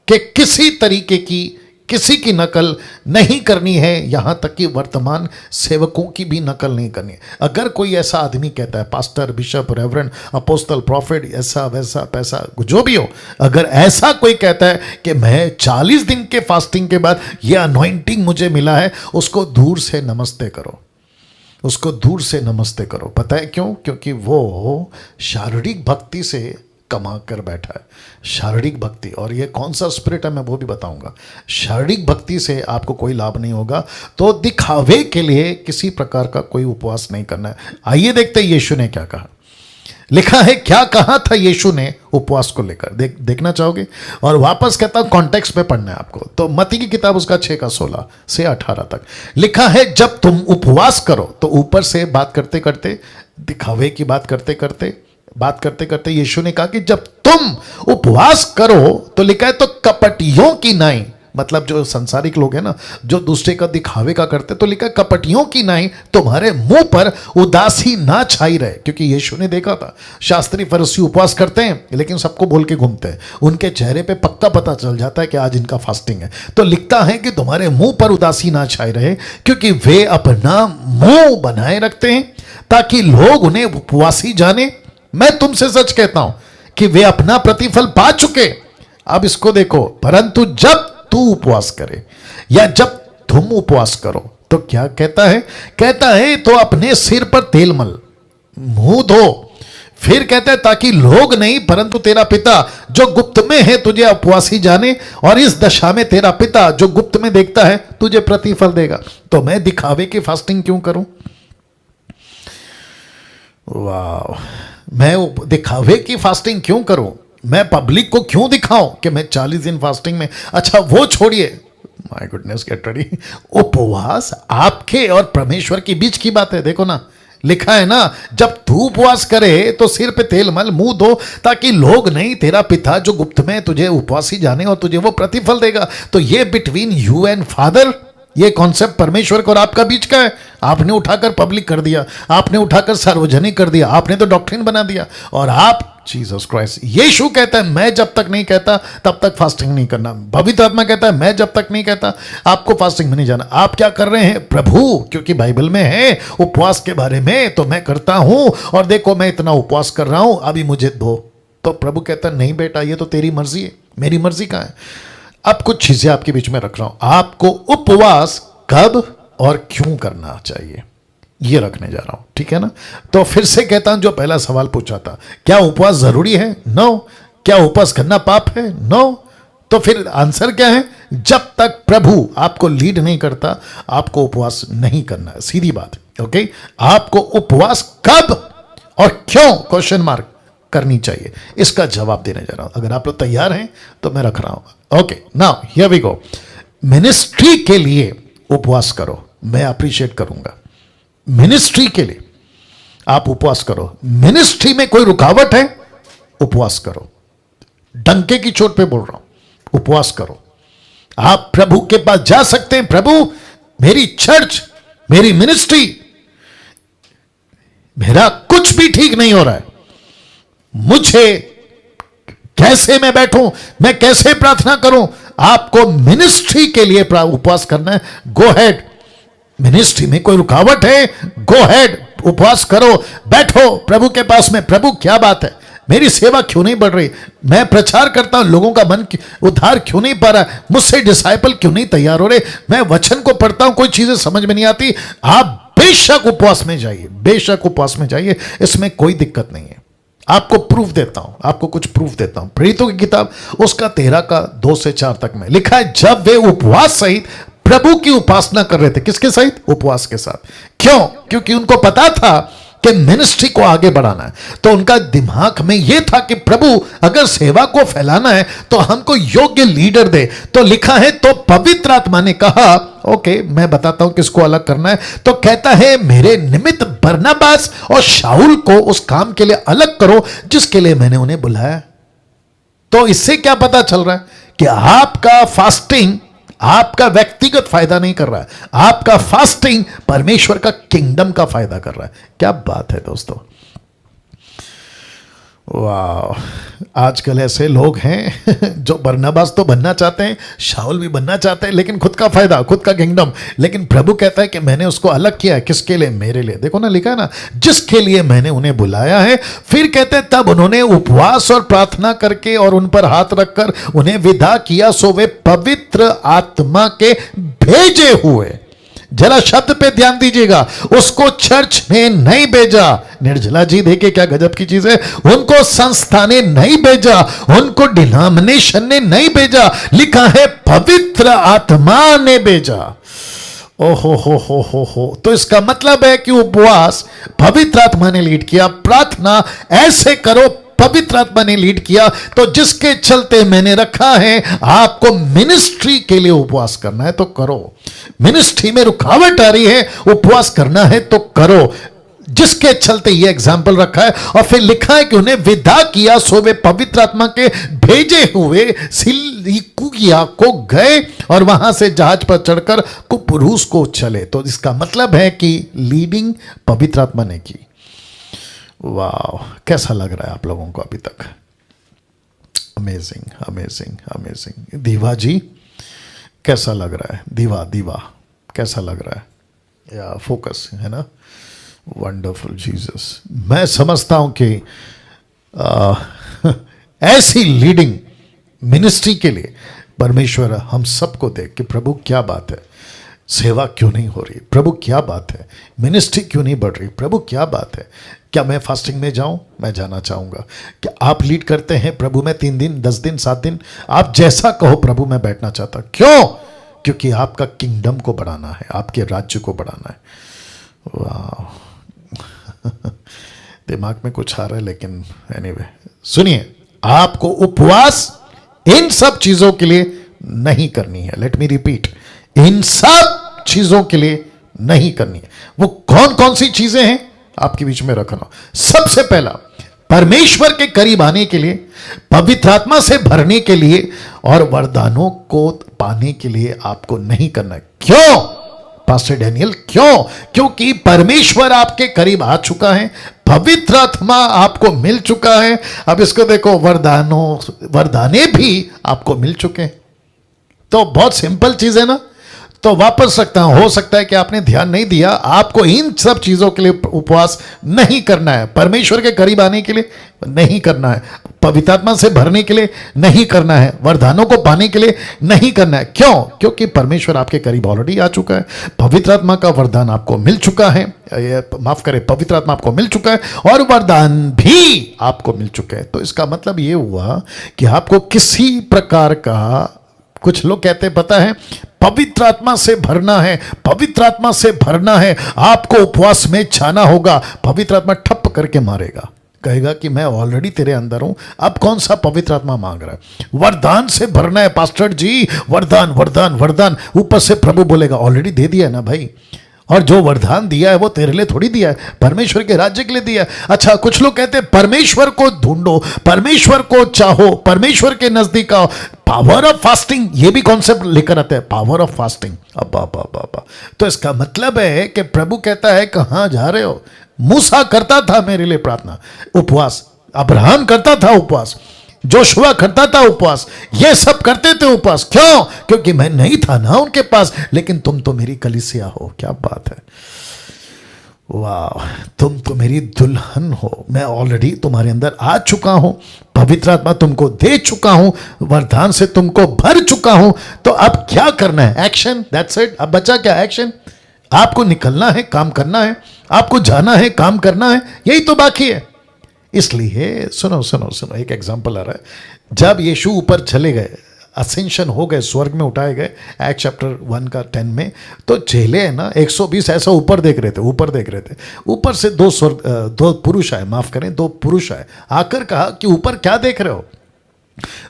कि किसी तरीके की किसी की नकल नहीं करनी है, यहां तक कि वर्तमान सेवकों की भी नकल नहीं करनी है। अगर कोई ऐसा आदमी कहता है, pastor, bishop, reverend, apostle, profit, ऐसा वैसा पैसा जो भी हो, अगर ऐसा कोई कहता है कि मैं 40 दिन के फास्टिंग के बाद ये अनॉइंटिंग मुझे मिला है, उसको दूर से नमस्ते करो, उसको दूर से नमस्ते करो। पता है क्यों? क्योंकि वो शारीरिक भक्ति से कमा कर बैठा है, शारीरिक भक्ति। और ये कौन सा स्पिरिट है मैं वो भी बताऊंगा। शारीरिक भक्ति से आपको कोई लाभ नहीं होगा, तो दिखावे के लिए किसी प्रकार का कोई उपवास नहीं करना है। आइए देखते हैं यीशु ने क्या कहा। लिखा है, क्या कहा था यीशु ने उपवास को लेकर, देखना चाहोगे? और वापस कहता हूं कॉन्टेक्स्ट में पढ़ना है आपको। तो मत्ती की किताब उसका 6:16 से 18 तक लिखा है, जब तुम उपवास करो, तो ऊपर से बात करते करते, दिखावे की बात करते करते यीशु ने कहा कि जब तुम उपवास करो, तो लिखा है तो कपटियों की नाई, मतलब जो संसारिक लोग हैं ना, जो दूसरे का दिखावे का करते, तो लिखा कपटियों की नाई तुम्हारे मुंह पर उदासी ना छाई रहे। क्योंकि यीशु ने देखा था शास्त्री फरीसी उपवास करते हैं लेकिन सबको बोल के घूमते हैं, उनके चेहरे पे पक्का पता चल जाता है कि आज इनका फास्टिंग है। तो लिखता है कि तुम्हारे मुंह पर उदासी ना छाई रहे, क्योंकि वे अपना मुंह बनाए रखते हैं ताकि लोग उन्हें उपवासी जाने। मैं तुमसे सच कहता हूं कि वे अपना प्रतिफल पा चुके। अब इसको देखो, परंतु जब तू उपवास करे या जब तुम उपवास करो, तो क्या कहता है? कहता है तो अपने सिर पर तेल मल, मुंह धो। फिर कहता है ताकि लोग नहीं परंतु तेरा पिता जो गुप्त में है तुझे उपवासी जाने, और इस दशा में तेरा पिता जो गुप्त में देखता है तुझे प्रतिफल देगा। तो मैं दिखावे की फास्टिंग क्यों करूं? वाह, मैं दिखावे की फास्टिंग क्यों करूं? मैं पब्लिक को क्यों दिखाऊं कि मैं 40 दिन फास्टिंग में? अच्छा वो छोड़िए, माय गुडनेस गेट रेडी। उपवास आपके और परमेश्वर के बीच की बात है। देखो ना, लिखा है ना, जब तू उपवास करे तो सिर पे तेल मल, मुंह धो, ताकि लोग नहीं तेरा पिता जो गुप्त में तुझे उपवासी जाने और तुझे वो प्रतिफल देगा। तो ये बिटवीन यू एंड फादर, ये कॉन्सेप्ट परमेश्वर को और आपका बीच का है। आपने उठाकर पब्लिक कर दिया, आपने उठाकर सार्वजनिक कर दिया, आपने तो डॉक्ट्रिन बना दिया। और आप, जीसस क्राइस्ट, यीशु कहता है मैं जब तक नहीं कहता तब तक फास्टिंग नहीं करना। पवित्र आत्मा कहता है मैं जब तक नहीं कहता आपको फास्टिंग में नहीं जाना। आप क्या कर रहे हैं? प्रभु, क्योंकि बाइबल में है उपवास के बारे में, तो मैं करता हूं, और देखो मैं इतना उपवास कर रहा हूं, अभी मुझे दो। तो प्रभु कहता है नहीं बेटा, ये तो तेरी मर्जी है, मेरी मर्जी कहां है? अब कुछ चीजें आपके बीच में रख रहा हूं। आपको उपवास कब और क्यों करना चाहिए, ये रखने जा रहा हूं, ठीक है ना? तो फिर से कहता हूं, जो पहला सवाल पूछा था, क्या उपवास जरूरी है? नो। क्या उपवास करना पाप है? नो। तो फिर आंसर क्या है? जब तक प्रभु आपको लीड नहीं करता, आपको उपवास नहीं करना है, सीधी बात। ओके, आपको उपवास कब और क्यों क्वेश्चन मार्क करनी चाहिए, इसका जवाब देने जा रहा हूं। अगर आप लोग तैयार हैं तो मैं रख रहा हूं। Okay, now here we go. Ministry के लिए उपवास करो, मैं अप्रिशिएट करूंगा। मिनिस्ट्री के लिए आप उपवास करो। मिनिस्ट्री में कोई रुकावट है, उपवास करो। डंके की चोट पे बोल रहा हूं, उपवास करो। आप प्रभु के पास जा सकते हैं, प्रभु मेरी चर्च, मेरी मिनिस्ट्री, मेरा कुछ भी ठीक नहीं हो रहा है, मुझे कैसे मैं बैठूं, मैं कैसे प्रार्थना करूं? आपको मिनिस्ट्री के लिए उपवास करना है, गो हेड। मिनिस्ट्री में कोई रुकावट है, गो हेड, उपवास करो, बैठो प्रभु के पास में। प्रभु क्या बात है, मेरी सेवा क्यों नहीं बढ़ रही? मैं प्रचार करता हूं, लोगों का मन उद्धार क्यों नहीं पा रहा? मुझसे डिसाइपल क्यों नहीं तैयार हो रहे? मैं वचन को पढ़ता हूं, कोई चीजें समझ में नहीं आती। आप बेशक उपवास में जाइए, बेशक उपवास में जाइए, इसमें कोई दिक्कत नहीं है। आपको प्रूफ देता हूं, आपको कुछ प्रूफ देता हूं। प्रेरितों की किताब उसका 13 का 2 से 4 तक में लिखा है, जब वे उपवास सहित प्रभु की उपासना कर रहे थे। किसके सहित? उपवास के साथ। क्यों? क्योंकि उनको पता था कि मिनिस्ट्री को आगे बढ़ाना है। तो उनका दिमाग में यह था कि प्रभु अगर सेवा को फैलाना है तो हमको योग्य लीडर दे। तो लिखा है, तो पवित्र आत्मा ने कहा ओके, मैं बताता हूं किसको अलग करना है। तो कहता है, मेरे निमित्त बरनबास और शाऊल को उस काम के लिए अलग करो जिसके लिए मैंने उन्हें बुलाया। तो इससे क्या पता चल रहा है कि आपका फास्टिंग आपका व्यक्तिगत फायदा नहीं कर रहा है, आपका फास्टिंग परमेश्वर का किंगडम का फायदा कर रहा है। क्या बात है दोस्तों, वाह, आजकल ऐसे लोग हैं जो बरनबास तो बनना चाहते हैं, शाऊल भी बनना चाहते हैं, लेकिन खुद का फायदा, खुद का किंगडम। लेकिन प्रभु कहता है कि मैंने उसको अलग किया है। किसके लिए? मेरे लिए। देखो ना, लिखा है ना, जिसके लिए मैंने उन्हें बुलाया है। फिर कहते हैं तब उन्होंने उपवास और प्रार्थना करके और उन पर हाथ रखकर उन्हें विदा किया, सो वे पवित्र आत्मा के भेजे हुए। जरा शब्द पे ध्यान दीजिएगा, उसको चर्च ने नहीं भेजा। निर्जला जी देखे क्या गजब की चीज है। उनको संस्था ने नहीं भेजा, उनको डिनोमिनेशन ने नहीं भेजा, लिखा है पवित्र आत्मा ने भेजा। ओहो हो। तो इसका मतलब है कि उपवास पवित्र आत्मा ने लीड किया, प्रार्थना ऐसे करो पवित्र आत्मा ने लीड किया। तो जिसके चलते मैंने रखा है, आपको मिनिस्ट्री के लिए उपवास करना है तो करो। मिनिस्ट्री में रुकावट आ रही है, उपवास करना है तो करो। जिसके चलते ये एग्जाम्पल रखा है। और फिर लिखा है कि उन्हें विदा किया, सो वे पवित्र आत्मा के भेजे हुए सिलिकुया को गए और वहां से जहाज पर चढ़कर कुप्रुस को चले। तो इसका मतलब है कि लीडिंग पवित्र आत्मा ने की। वाह, कैसा लग रहा है आप लोगों को अभी तक? Amazing amazing amazing. दीवा जी कैसा लग रहा है? दीवा कैसा लग रहा है? या फोकस है ना? Wonderful Jesus. मैं समझता हूं कि ऐसी लीडिंग मिनिस्ट्री के लिए परमेश्वर हम सबको देख कि प्रभु क्या बात है, सेवा क्यों नहीं हो रही? प्रभु क्या बात है, मिनिस्ट्री क्यों नहीं बढ़ रही? प्रभु क्या बात है? क्या मैं फास्टिंग में जाऊं? मैं जाना चाहूंगा। क्या आप लीड करते हैं? प्रभु मैं 3 दिन 10 दिन 7 दिन, आप जैसा कहो प्रभु मैं बैठना चाहता। क्यों? क्योंकि आपका किंगडम को बढ़ाना है, आपके राज्य को बढ़ाना है। वाह दिमाग में कुछ आ रहा है, लेकिन एनीवे सुनिए, आपको उपवास इन सब चीजों के लिए नहीं करनी है। लेट मी रिपीट, इन सब चीजों के लिए नहीं करनी है। वो कौन कौन सी चीजें हैं आपके बीच में रखना। सबसे पहला, परमेश्वर के करीब आने के लिए, पवित्र आत्मा से भरने के लिए और वरदानों को पाने के लिए आपको नहीं करना है। क्यों पास्टर डैनियल? क्यों? क्योंकि परमेश्वर आपके करीब आ चुका है, पवित्र आत्मा आपको मिल चुका है। अब इसको देखो, वरदाने भी आपको मिल चुके हैं। तो बहुत सिंपल चीज है ना। तो वापस रखता हूं, हो सकता है कि आपने ध्यान नहीं दिया। आपको इन सब चीजों के लिए उपवास नहीं करना है, परमेश्वर के करीब आने के लिए नहीं करना है, पवित्र आत्मा से भरने के लिए नहीं करना है, वरदानों को पाने के लिए नहीं करना है। क्यों? क्योंकि परमेश्वर आपके करीब ऑलरेडी आ चुका है। पवित्र आत्मा का वरदान आपको मिल चुका है, माफ करें, पवित्र आत्मा आपको मिल चुका है और वरदान भी आपको मिल चुके हैं। तो इसका मतलब यह हुआ कि आपको किसी प्रकार का, कुछ लोग कहते हैं पता है, पवित्र आत्मा से भरना है, पवित्र आत्मा से भरना है, आपको उपवास में जाना होगा। पवित्र आत्मा ठप करके मारेगा, कहेगा कि मैं ऑलरेडी तेरे अंदर हूं, अब कौन सा पवित्र आत्मा मांग रहा है? वरदान से भरना है पास्टर जी, वरदान वरदान वरदान। ऊपर से प्रभु बोलेगा ऑलरेडी दे दिया है ना भाई, और जो वरदान दिया है वो तेरे लिए थोड़ी दिया है, परमेश्वर के राज्य के लिए दिया है। अच्छा, कुछ लोग कहते हैं परमेश्वर को ढूंढो, परमेश्वर को चाहो, परमेश्वर के नजदीक आओ। पावर ऑफ फास्टिंग, ये भी कॉन्सेप्ट लेकर आते हैं, पावर ऑफ फास्टिंग। अब्बा। तो इसका मतलब है कि प्रभु कहता है कहां जा रहे हो? मूसा करता था मेरे लिए प्रार्थना, उपवास, अब्राहम करता था उपवास, जोशुआ करता था उपवास, ये सब करते थे उपवास। क्यों? क्योंकि मैं नहीं था ना उनके पास, लेकिन तुम तो मेरी कलीसिया हो। क्या बात है, वाह, तुम तो मेरी दुल्हन हो, मैं ऑलरेडी तुम्हारे अंदर आ चुका हूं, पवित्र आत्मा तुमको दे चुका हूं, वरदान से तुमको भर चुका हूं। तो अब क्या करना है? Action, that's it. अब बचा क्या? एक्शन। आपको निकलना है, काम करना है, आपको जाना है, काम करना है, यही तो बाकी है। इसलिए सुनो, एक एग्जांपल आ रहा है। जब यीशु ऊपर चले गए, असेंशन हो गए, स्वर्ग में उठाए गए, एक्ट चैप्टर 1:10 में, तो चेले है ना 120 ऐसा ऊपर देख रहे थे। ऊपर से दो पुरुष आए, माफ करें, 2 पुरुष आए, आकर कहा कि ऊपर क्या देख रहे हो?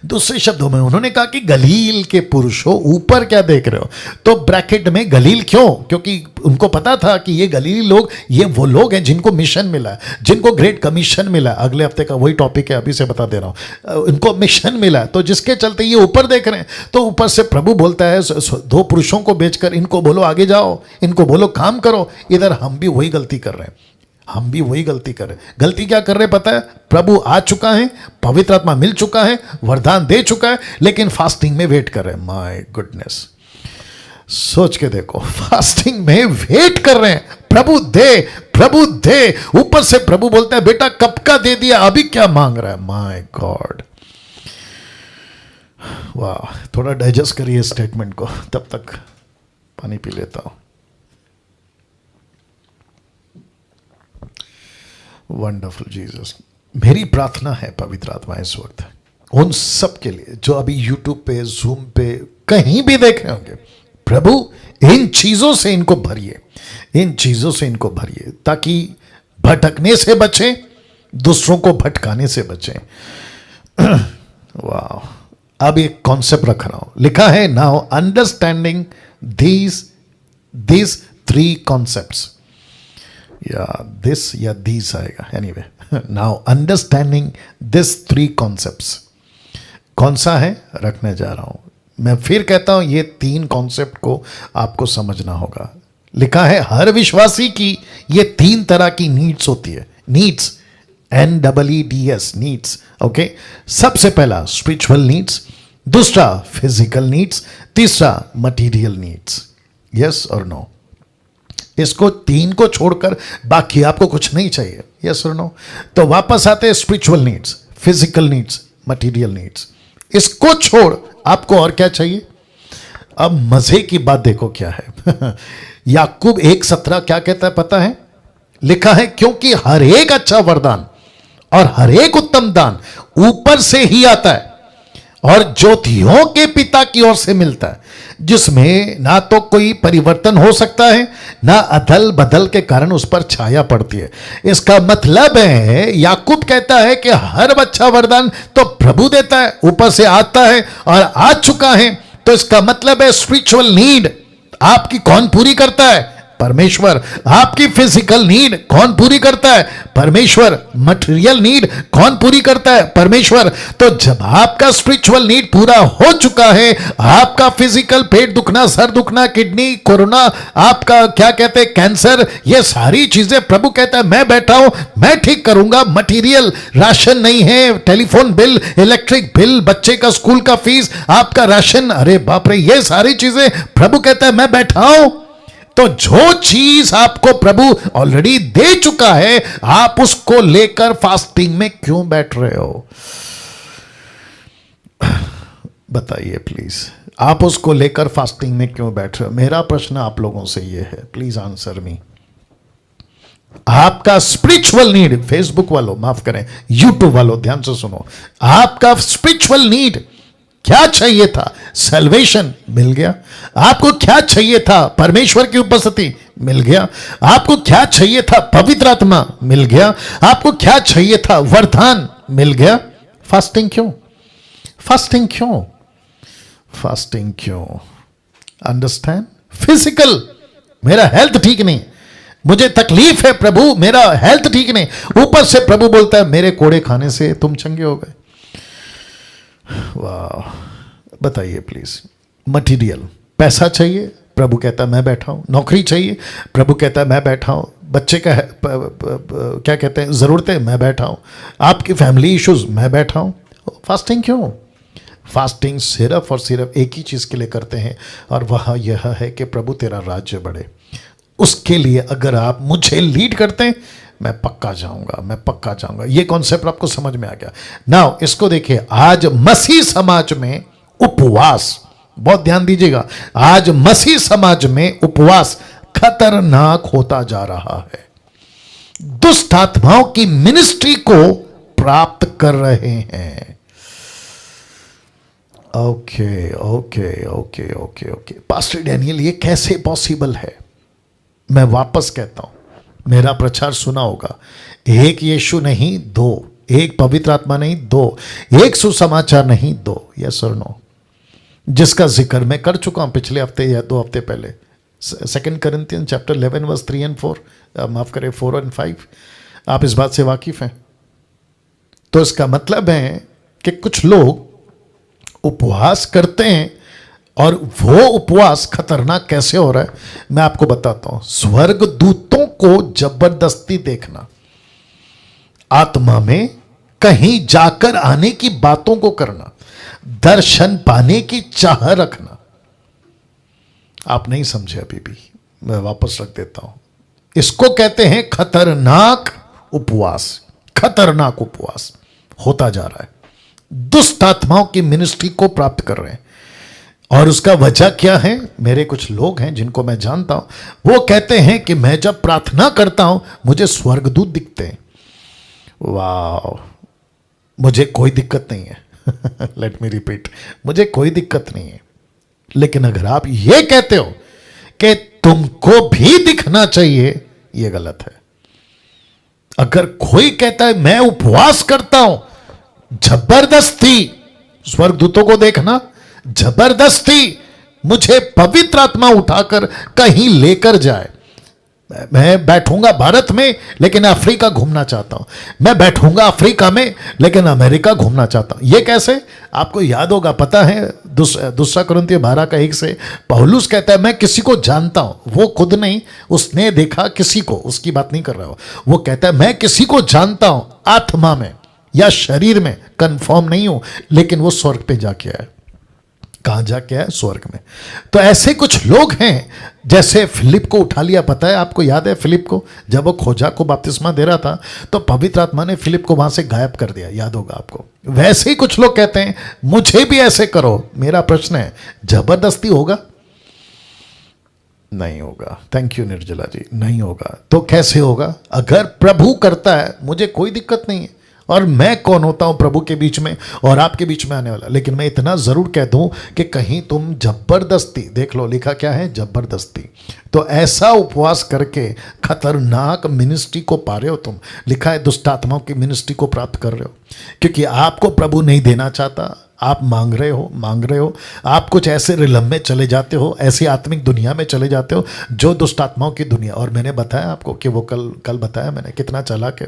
दूसरे शब्दों में उन्होंने कहा कि गलील के पुरुषों, ऊपर क्या देख रहे हो? तो ब्रैकेट में गलील क्यों? क्योंकि उनको पता था कि ये गलीली लोग, ये वो लोग हैं जिनको मिशन मिला है, जिनको ग्रेट कमीशन मिला है। अगले हफ्ते का वही टॉपिक है, अभी से बता दे रहा हूं। इनको मिशन मिला है, तो जिसके चलते ये ऊपर देख रहे हैं। तो ऊपर से प्रभु बोलता है 2 पुरुषों को बेचकर इनको बोलो आगे जाओ, इनको बोलो काम करो। इधर हम भी वही गलती कर रहे हैं। हम भी वही गलती कर रहे हैं। गलती क्या कर रहे हैं पता है? प्रभु आ चुका है, पवित्र आत्मा मिल चुका है, वरदान दे चुका है, लेकिन फास्टिंग में वेट कर रहे हैं। माय गुडनेस, सोच के देखो, फास्टिंग में वेट कर रहे हैं, प्रभु दे, प्रभु दे। ऊपर से प्रभु बोलते हैं बेटा कब का दे दिया, अभी क्या मांग रहा है। माय गॉड, वाह, थोड़ा डाइजेस्ट करिए स्टेटमेंट को, तब तक पानी पी लेता हूं। Wonderful Jesus. मेरी प्रार्थना है पवित्र आत्मा इस वक्त उन सब के लिए जो अभी यूट्यूब पे, जूम पे, कहीं भी देख रहे होंगे, प्रभु इन चीजों से इनको भरिए, इन चीजों से इनको भरिए, ताकि भटकने से बचें, दूसरों को भटकाने से बचें। वाह, अब एक कॉन्सेप्ट रख रहा हूं, लिखा है now understanding these three concepts, या दिस या दीज आएगा, anyway. Now understanding this 3 concepts, कौन सा है रखने जा रहा हूं। मैं फिर कहता हूं ये 3 कॉन्सेप्ट को आपको समझना होगा। लिखा है हर विश्वासी की ये 3 तरह की नीड्स होती है। Needs, NEEDS, needs, okay. सबसे पहला स्पिरिचुअल नीड्स, दूसरा फिजिकल नीड्स, तीसरा मटेरियल नीड्स। यस और नो? इसको 3 को छोड़कर बाकी आपको कुछ नहीं चाहिए। यस और नो? तो वापस आते हैं spiritual needs, physical needs, material needs. इसको छोड़ आपको और क्या चाहिए? अब मजे की बात देखो क्या है। याकूब 1:17 क्या कहता है पता है? लिखा है क्योंकि हर एक अच्छा वरदान और हर एक उत्तम दान ऊपर से ही आता है और ज्योतियों के पिता की ओर से मिलता है, जिसमें ना तो कोई परिवर्तन हो सकता है, ना अदल बदल के कारण उस पर छाया पड़ती है। इसका मतलब है, याकूब कहता है कि हर अच्छा वरदान तो प्रभु देता है, ऊपर से आता है और आ चुका है। तो इसका मतलब है स्पिरिचुअल नीड आपकी कौन पूरी करता है? परमेश्वर। आपकी फिजिकल नीड कौन पूरी करता है? परमेश्वर। मटेरियल नीड कौन पूरी करता है? परमेश्वर। तो जब आपका स्पिरिचुअल नीड पूरा हो चुका है, आपका फिजिकल, पेट दुखना, सर दुखना, किडनी, कोरोना, आपका क्या कहते हैं कैंसर, ये सारी चीजें प्रभु कहता है मैं बैठा हूं, मैं ठीक करूंगा। मटेरियल, राशन नहीं है, टेलीफोन बिल, इलेक्ट्रिक बिल, बच्चे का स्कूल का फीस, आपका राशन, अरे बाप रे, ये सारी चीजें प्रभु कहता है मैं बैठा हूं। तो जो चीज आपको प्रभु ऑलरेडी दे चुका है, आप उसको लेकर फास्टिंग में क्यों बैठ रहे हो? बताइए प्लीज, आप उसको लेकर फास्टिंग में क्यों बैठ रहे हो? मेरा प्रश्न आप लोगों से ये है, प्लीज आंसर मी। आपका स्पिरिचुअल नीड, फेसबुक वालों माफ करें, यूट्यूब वालों ध्यान से सुनो, आपका स्पिरिचुअल नीड क्या चाहिए था? सैल्वेशन, मिल गया। आपको क्या चाहिए था? परमेश्वर की उपस्थिति, मिल गया। आपको क्या चाहिए था? पवित्र आत्मा, मिल गया। आपको क्या चाहिए था? वरदान, मिल गया। फास्टिंग क्यों? फास्टिंग क्यों? फास्टिंग क्यों? अंडरस्टैंड? फिजिकल, मेरा हेल्थ ठीक नहीं, मुझे तकलीफ है प्रभु, मेरा हेल्थ ठीक नहीं। ऊपर से प्रभु बोलता है मेरे कोड़े खाने से तुम चंगे हो गए। वाह, बताइए प्लीज। मटेरियल, पैसा चाहिए, प्रभु कहता है मैं बैठा हूं। नौकरी चाहिए, प्रभु कहता है मैं बैठा हूं। बच्चे का क्या कहते हैं जरूरतें, मैं बैठा हूं। आपकी फैमिली इश्यूज, मैं बैठा हूं। फास्टिंग क्यों? फास्टिंग सिर्फ और सिर्फ एक ही चीज के लिए करते हैं, और वह यह है कि प्रभु तेरा राज्य बढ़े। उसके लिए अगर आप मुझे लीड करते हैं, मैं पक्का जाऊंगा, मैं पक्का जाऊंगा। ये कॉन्सेप्ट आपको समझ में आ गया? नाउ इसको देखिए, आज मसीह समाज में उपवास, बहुत ध्यान दीजिएगा, आज मसीह समाज में उपवास खतरनाक होता जा रहा है। दुष्ट आत्माओं की मिनिस्ट्री को प्राप्त कर रहे हैं। Okay okay okay okay okay, pastor Daniel ये कैसे पॉसिबल है? मैं वापस कहता हूं, मेरा प्रचार सुना होगा, एक यीशु नहीं दो, एक पवित्र आत्मा नहीं दो, एक सुसमाचार नहीं दो। यस और नो? जिसका जिक्र मैं कर चुका हूं पिछले हफ्ते या 2 हफ्ते पहले, 2 Corinthians chapter 11 verse 3 and 4, माफ करें 4 and 5। आप इस बात से वाकिफ हैं? तो इसका मतलब है कि कुछ लोग उपवास करते हैं और वो उपवास खतरनाक कैसे हो रहा है मैं आपको बताता हूं। स्वर्ग दूतों को जबरदस्ती देखना, आत्मा में कहीं जाकर आने की बातों को करना, दर्शन पाने की चाह रखना। आप नहीं समझे अभी भी, मैं वापस रख देता हूं। इसको कहते हैं खतरनाक उपवास। खतरनाक उपवास होता जा रहा है, दुष्ट आत्माओं की मिनिस्ट्री को प्राप्त कर रहे हैं। और उसका वजह क्या है? मेरे कुछ लोग हैं जिनको मैं जानता हूं, वो कहते हैं कि मैं जब प्रार्थना करता हूं मुझे स्वर्गदूत दिखते हैं। वाह, मुझे कोई दिक्कत नहीं है। लेट मी रिपीट, मुझे कोई दिक्कत नहीं है। लेकिन अगर आप ये कहते हो कि तुमको भी दिखना चाहिए, यह गलत है। अगर कोई कहता है मैं उपवास करता हूं, जबरदस्ती स्वर्गदूतों को देखना, जबरदस्ती मुझे पवित्र आत्मा उठाकर कहीं लेकर जाए। मैं बैठूंगा भारत में लेकिन अफ्रीका घूमना चाहता हूं, मैं बैठूंगा अफ्रीका में लेकिन अमेरिका घूमना चाहता हूं। यह कैसे? आपको याद होगा, पता है दूसरा कुरिन्थिय 12:1 से पौलुस कहता है मैं किसी को जानता हूं। वो खुद नहीं, उसने देखा किसी को, उसकी बात नहीं कर रहा हो। वो कहता है मैं किसी को जानता हूं, आत्मा में या शरीर में कंफर्म नहीं हूं, लेकिन वो स्वर्ग पे जाके आया। कहां जाके आया? स्वर्ग में। तो ऐसे कुछ लोग हैं, जैसे फिलिप को उठा लिया। पता है आपको, याद है फिलिप को, जब वो खोजा को बपतिस्मा दे रहा था तो पवित्र आत्मा ने फिलिप को वहां से गायब कर दिया, याद होगा आपको। वैसे ही कुछ लोग कहते हैं मुझे भी ऐसे करो। मेरा प्रश्न है, जबरदस्ती होगा? नहीं होगा। थैंक यू निर्जला जी, नहीं होगा। तो कैसे होगा? अगर प्रभु करता है मुझे कोई दिक्कत नहीं है, और मैं कौन होता हूं प्रभु के बीच में और आपके बीच में आने वाला। लेकिन मैं इतना जरूर कह दूं कि कहीं तुम जबरदस्ती, देख लो लिखा क्या है, जबरदस्ती। तो ऐसा उपवास करके खतरनाक मिनिस्ट्री को पा रहे हो तुम। लिखा है दुष्ट आत्माओं की मिनिस्ट्री को प्राप्त कर रहे हो, क्योंकि आपको प्रभु नहीं देना चाहता। आप मांग रहे हो, आप कुछ ऐसे रिलम में चले जाते हो, ऐसी आत्मिक दुनिया में चले जाते हो जो दुष्ट आत्माओं की दुनिया। और मैंने बताया आपको कि वो कल बताया मैंने, कितना चालाक है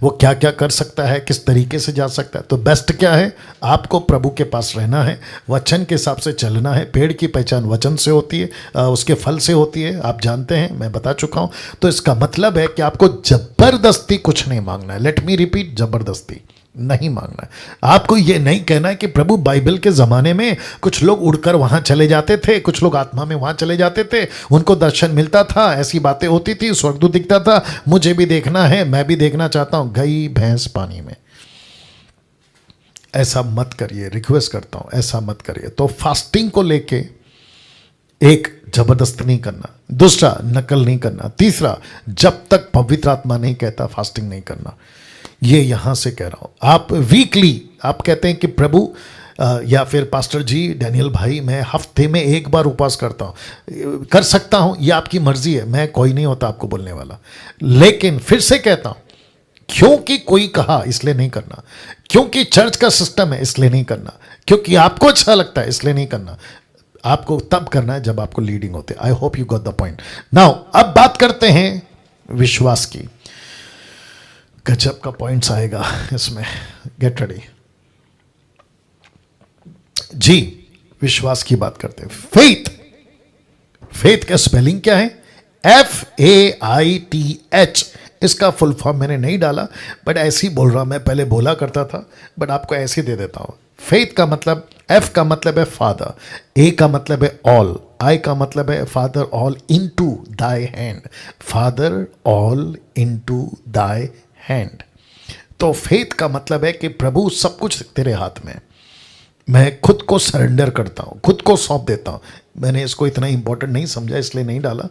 वो क्या क्या कर सकता है, किस तरीके से जा सकता है। तो बेस्ट क्या है? आपको प्रभु के पास रहना है, वचन के हिसाब से चलना है। पेड़ की पहचान वचन से होती है, उसके फल से होती है, आप जानते हैं, मैं बता चुका हूं। तो इसका मतलब है कि आपको जबरदस्ती कुछ नहीं मांगना है। लेट मी रिपीट, जबरदस्ती नहीं मांगना है। आपको यह नहीं कहना है कि प्रभु, बाइबल के ज़माने में कुछ लोग उड़कर वहाँ चले जाते थे, कुछ लोग आत्मा में वहाँ चले जाते थे, उनको दर्शन मिलता था, ऐसी बातें होती थी, स्वर्गदूत दिखता था, मुझे भी देखना है, मैं भी देखना चाहता हूँ। गई भैंस पानी में। ऐसा मत करिए, रिक्वेस्ट करता हूँ, ऐसा मत करिए। तो फास्टिंग को लेके, एक, जबरदस्त नहीं करना, दूसरा नकल नहीं करना, तीसरा जब तक पवित्र आत्मा नहीं कहता फास्टिंग नहीं करना। ये यहां से कह रहा हूं। आप वीकली, आप कहते हैं कि प्रभु या फिर पास्टर जी, डैनियल भाई, मैं हफ्ते में एक बार उपवास करता हूं, कर सकता हूं, ये आपकी मर्जी है, मैं कोई नहीं होता आपको बोलने वाला। लेकिन फिर से कहता हूं, क्योंकि कोई कहा इसलिए नहीं करना, क्योंकि चर्च का सिस्टम है इसलिए नहीं करना, क्योंकि आपको अच्छा लगता है इसलिए नहीं करना। आपको तब करना है जब आपको लीडिंग होते। I hope you got the point. Now अब बात करते हैं विश्वास की। गजब का पॉइंट्स आएगा इसमें, गेट रेडी जी। विश्वास की बात करते हैं। फेथ का स्पेलिंग क्या है? FAITH। इसका फुल फॉर्म मैंने नहीं डाला, बट ऐसे ही बोल रहा, मैं पहले बोला करता था, बट आपको ऐसे ही दे देता हूं। फेथ का मतलब, F का मतलब है फादर, A का मतलब है ऑल, I का मतलब है फादर ऑल इनटू दाई हैंड, फादर ऑल इनटू दाई हैंड। तो फेथ का मतलब है कि प्रभु सब कुछ तेरे हाथ में, मैं खुद को सरेंडर करता हूं, खुद को सौंप देता हूं। मैंने इसको इतना इंपॉर्टेंट नहीं समझा इसलिए नहीं डाला,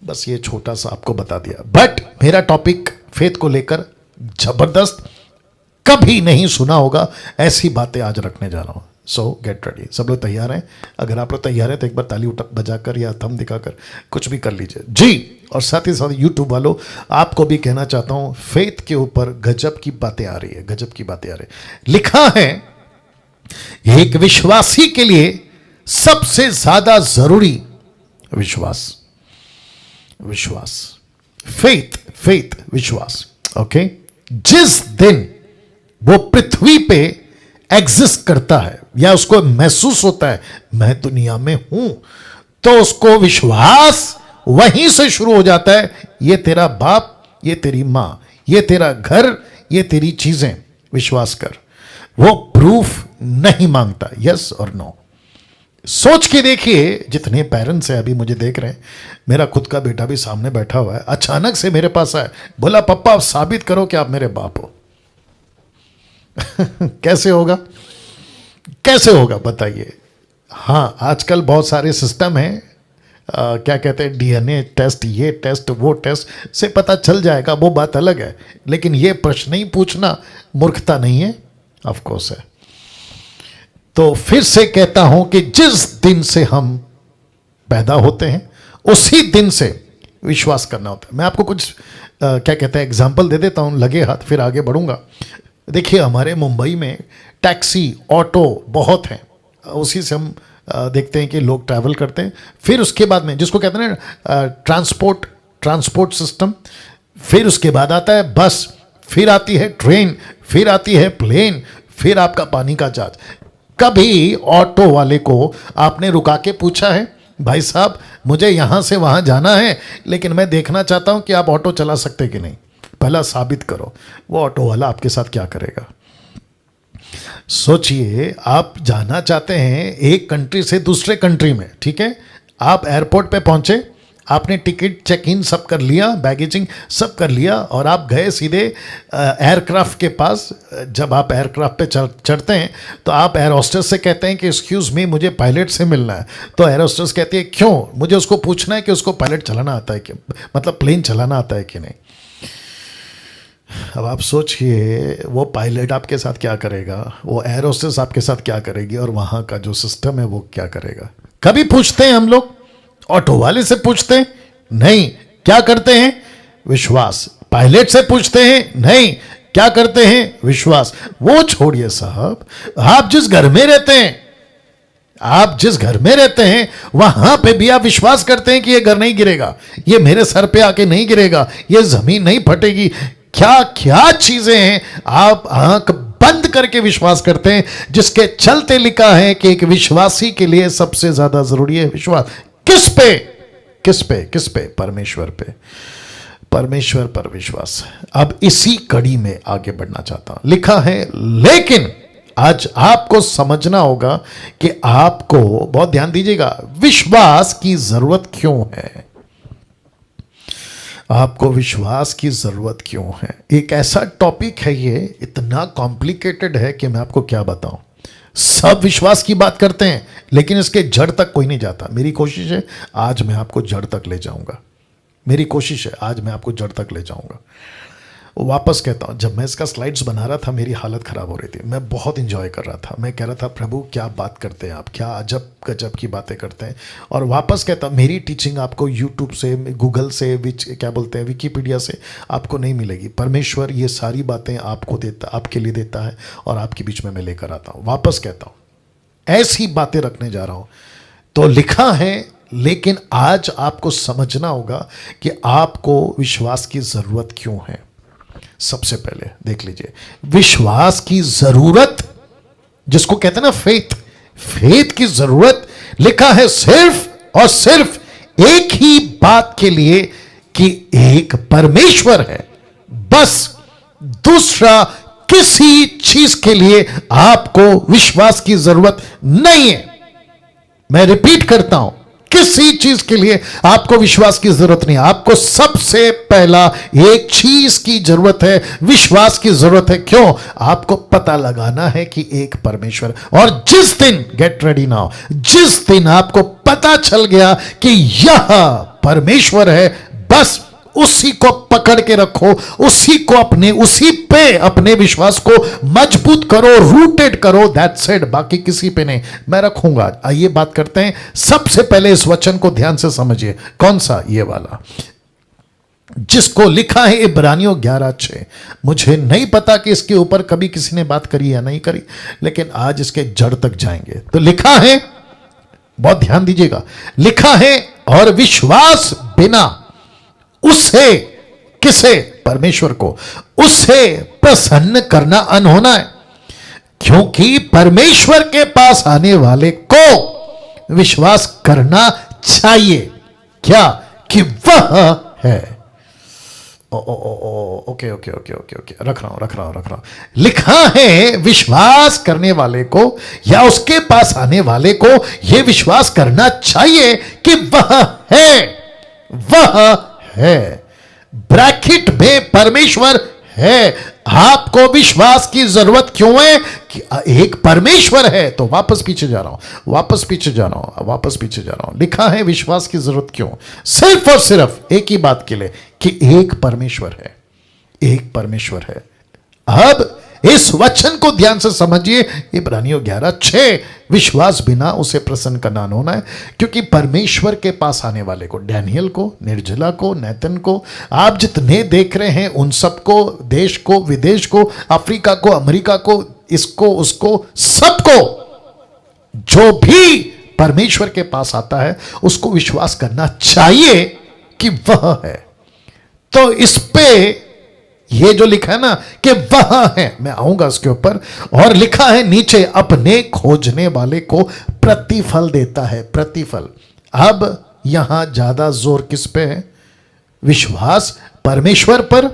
बस ये छोटा सा आपको बता दिया। बट मेरा टॉपिक फेथ को लेकर जबरदस्त, कभी नहीं सुना होगा ऐसी बातें आज रखने जा रहा हूं। सो गेट रेडी। सब लोग तैयार हैं? अगर आप लोग तैयार हैं तो एक बार ताली बजाकर या थम दिखाकर कुछ भी कर लीजिए जी। और साथ ही साथ यूट्यूब वालों, आपको भी कहना चाहता हूं, फेथ के ऊपर गजब की बातें आ रही है, गजब की बातें आ रही है। लिखा है एक विश्वासी के लिए सबसे ज्यादा जरूरी विश्वास, विश्वास, फेथ, विश्वास। ओके, जिस दिन वो पृथ्वी पे एग्जिस्ट करता है या उसको महसूस होता है मैं दुनिया में हूं, तो उसको विश्वास वहीं से शुरू हो जाता है। ये तेरा बाप, ये तेरी मां, ये तेरा घर, ये तेरी चीजें, विश्वास कर। वो प्रूफ नहीं मांगता, यस और नो। सोच के देखिए, जितने पेरेंट्स हैं अभी मुझे देख रहे हैं, मेरा खुद का बेटा भी सामने बैठा हुआ है, अचानक से मेरे पास आया, बोला पप्पा आप साबित करो कि आप मेरे बाप हो। कैसे होगा, कैसे होगा बताइए। हाँ, आजकल बहुत सारे सिस्टम हैं, क्या कहते हैं, डीएनए टेस्ट, ये टेस्ट वो टेस्ट से पता चल जाएगा, वो बात अलग है। लेकिन ये प्रश्न ही पूछना मूर्खता नहीं है? ऑफ कोर्स है। तो फिर से कहता हूं कि जिस दिन से हम पैदा होते हैं उसी दिन से विश्वास करना होता है। मैं आपको कुछ क्या कहते हैं एग्जाम्पल दे देता हूं, लगे हाथ, फिर आगे बढ़ूंगा। देखिए, हमारे मुंबई में टैक्सी, ऑटो बहुत हैं, उसी से हम देखते हैं कि लोग ट्रैवल करते हैं। फिर उसके बाद में जिसको कहते हैं ना ट्रांसपोर्ट सिस्टम, फिर उसके बाद आता है बस, फिर आती है ट्रेन, फिर आती है प्लेन, फिर आपका पानी का जहाज। कभी ऑटो वाले को आपने रुका के पूछा है, भाई साहब मुझे यहां से वहां जाना है, लेकिन मैं देखना चाहता हूं कि आप ऑटो चला सकते कि नहीं, पहला साबित करो। वो ऑटो वाला आपके साथ क्या करेगा? सोचिए, आप जाना चाहते हैं एक कंट्री से दूसरे कंट्री में, ठीक है, आप एयरपोर्ट पे पहुंचे, आपने टिकट चेक इन सब कर लिया, बैगेजिंग सब कर लिया, और आप गए सीधे एयरक्राफ्ट के पास। जब आप एयरक्राफ्ट पे चढ़ते हैं तो आप एयर होस्टेस से कहते हैं कि एक्सक्यूज़ मी, मुझे पायलट से मिलना है। तो एयर होस्टेस कहती है क्यों? मुझे उसको पूछना है कि उसको पायलट चलाना आता है कि, मतलब प्लेन चलाना आता है कि नहीं। अब आप सोचिए, वो पायलट आपके साथ क्या करेगा, वो एयर होस्टेस आपके साथ क्या करेगी, और वहाँ का जो सिस्टम है वो क्या करेगा? कभी पूछते हैं हम लोग? ऑटो वाले से पूछते हैं? नहीं। क्या करते हैं? विश्वास। पायलट से पूछते हैं? नहीं। क्या करते हैं? विश्वास। वो छोड़िए साहब, आप जिस घर में रहते हैं, आप जिस घर में रहते हैं वहां पे भी आप विश्वास करते हैं कि ये घर नहीं गिरेगा, ये मेरे सर पे आके नहीं गिरेगा, ये जमीन नहीं फटेगी। क्या क्या चीजें हैं आप आंख बंद करके विश्वास करते हैं, जिसके चलते लिखा है कि एक विश्वासी के लिए सबसे ज्यादा जरूरी है विश्वास। किस पे? किस पे? किस पे? परमेश्वर पे, परमेश्वर पर विश्वास। अब इसी कड़ी में आगे बढ़ना चाहता हूं। लिखा है, लेकिन आज आपको समझना होगा कि आपको, बहुत ध्यान दीजिएगा, विश्वास की जरूरत क्यों है। आपको विश्वास की जरूरत क्यों है? एक ऐसा टॉपिक है, ये इतना कॉम्प्लिकेटेड है कि मैं आपको क्या बताऊं। सब विश्वास की बात करते हैं, लेकिन इसके जड़ तक कोई नहीं जाता। मेरी कोशिश है आज मैं आपको जड़ तक ले जाऊंगा, मेरी कोशिश है आज मैं आपको जड़ तक ले जाऊंगा। वापस कहता हूं, जब मैं इसका स्लाइड्स बना रहा था मेरी हालत खराब हो रही थी, मैं बहुत इंजॉय कर रहा था, मैं कह रहा था प्रभु क्या बात करते हैं आप, क्या अजब गजब की बातें करते हैं। और वापस कहता, मेरी टीचिंग आपको यूट्यूब से, गूगल से, क्या बोलते हैं, विकीपीडिया से आपको नहीं मिलेगी। परमेश्वर ये सारी बातें आपको देता, आपके लिए देता है, और आपके बीच में मैं लेकर आता हूँ। वापस कहता हूँ, ऐसी बातें रखने जा रहा हूँ। तो लिखा है, लेकिन आज आपको समझना होगा कि आपको विश्वास की जरूरत क्यों है। सबसे पहले देख लीजिए, विश्वास की जरूरत, जिसको कहते हैं ना फेथ, फेथ की जरूरत लिखा है सिर्फ और सिर्फ एक ही बात के लिए कि एक परमेश्वर है, बस। दूसरा किसी चीज के लिए आपको विश्वास की जरूरत नहीं है। मैं रिपीट करता हूं, किसी चीज के लिए आपको विश्वास की जरूरत नहीं। आपको सबसे पहला एक चीज की जरूरत है, विश्वास की जरूरत है। क्यों? आपको पता लगाना है कि एक परमेश्वर, और जिस दिन, गेट रेडी नाउ, जिस दिन आपको पता चल गया कि यह परमेश्वर है, बस उसी को पकड़ के रखो, उसी को अपने, उसी पे अपने विश्वास को मजबूत करो, रूटेड करो, दैट्स इट। बाकी किसी पे नहीं। मैं रखूंगा। आइए बात करते हैं। सबसे पहले इस वचन को ध्यान से समझिए। कौन सा? ये वाला, जिसको लिखा है इब्रानियों 11:6। मुझे नहीं पता कि इसके ऊपर कभी किसी ने बात करी या नहीं करी, लेकिन आज इसके जड़ तक जाएंगे। तो लिखा है, बहुत ध्यान दीजिएगा, लिखा है, और विश्वास बिना उसे, किसे? परमेश्वर को, उसे प्रसन्न करना अनहोना है। क्योंकि परमेश्वर के पास आने वाले को विश्वास करना चाहिए क्या कि वह है। Okay okay okay okay okay, रख रहा हूं। लिखा है विश्वास करने वाले को या उसके पास आने वाले को यह विश्वास करना चाहिए कि वह है। ब्रैकेट में परमेश्वर है। आपको विश्वास की जरूरत क्यों है कि एक परमेश्वर है। तो वापस पीछे जा रहा हूं। लिखा है विश्वास की जरूरत क्यों, सिर्फ और सिर्फ एक ही बात के लिए कि एक परमेश्वर है। अब इस वचन को ध्यान से समझिए। इब्रानियों 11:6, विश्वास बिना उसे प्रसन्न करना न होना है, क्योंकि परमेश्वर के पास आने वाले को, डैनियल को, निर्जला को, नैतन को, आप जितने देख रहे हैं उन सबको, देश को, विदेश को, अफ्रीका को, अमेरिका को, इसको, उसको, सबको, जो भी परमेश्वर के पास आता है उसको विश्वास करना चाहिए कि वह है। तो इस पे ये जो लिखा है ना कि वह है, मैं आऊंगा उसके ऊपर। और लिखा है नीचे, अपने खोजने वाले को प्रतिफल देता है। प्रतिफल। अब यहां ज्यादा जोर किस पे है, विश्वास परमेश्वर पर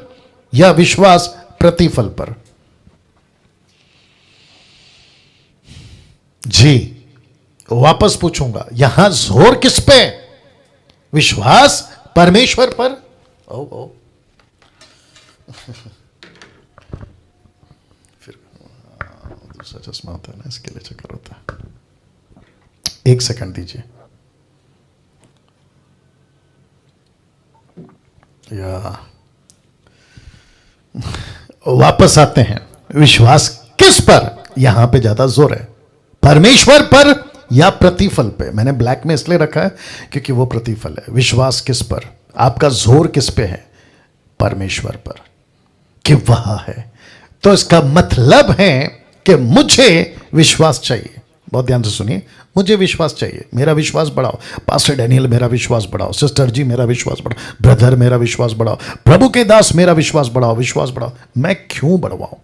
या विश्वास प्रतिफल पर? जी, वापस पूछूंगा, यहां जोर किस पे, विश्वास परमेश्वर पर? ओ फिर दूसरा चश्मा होता है ना, इसके लिए चक्कर होता है। एक सेकंड दीजिए। या वापस आते हैं, विश्वास किस पर यहां पे ज्यादा जोर है, परमेश्वर पर या प्रतिफल पे? मैंने ब्लैक में इसलिए रखा है क्योंकि वो प्रतिफल है। विश्वास किस पर, आपका जोर किस पे है? परमेश्वर पर, कि वह है। तो इसका मतलब है कि मुझे विश्वास चाहिए। बहुत ध्यान से सुनिए, मुझे विश्वास चाहिए। मेरा विश्वास बढ़ाओ। पास्टर डैनियल मेरा विश्वास बढ़ाओ। सिस्टर जी मेरा विश्वास बढ़ाओ। ब्रदर मेरा विश्वास बढ़ाओ। प्रभु के दास मेरा विश्वास बढ़ाओ। विश्वास बढ़ाओ। मैं क्यों बढ़वाऊं?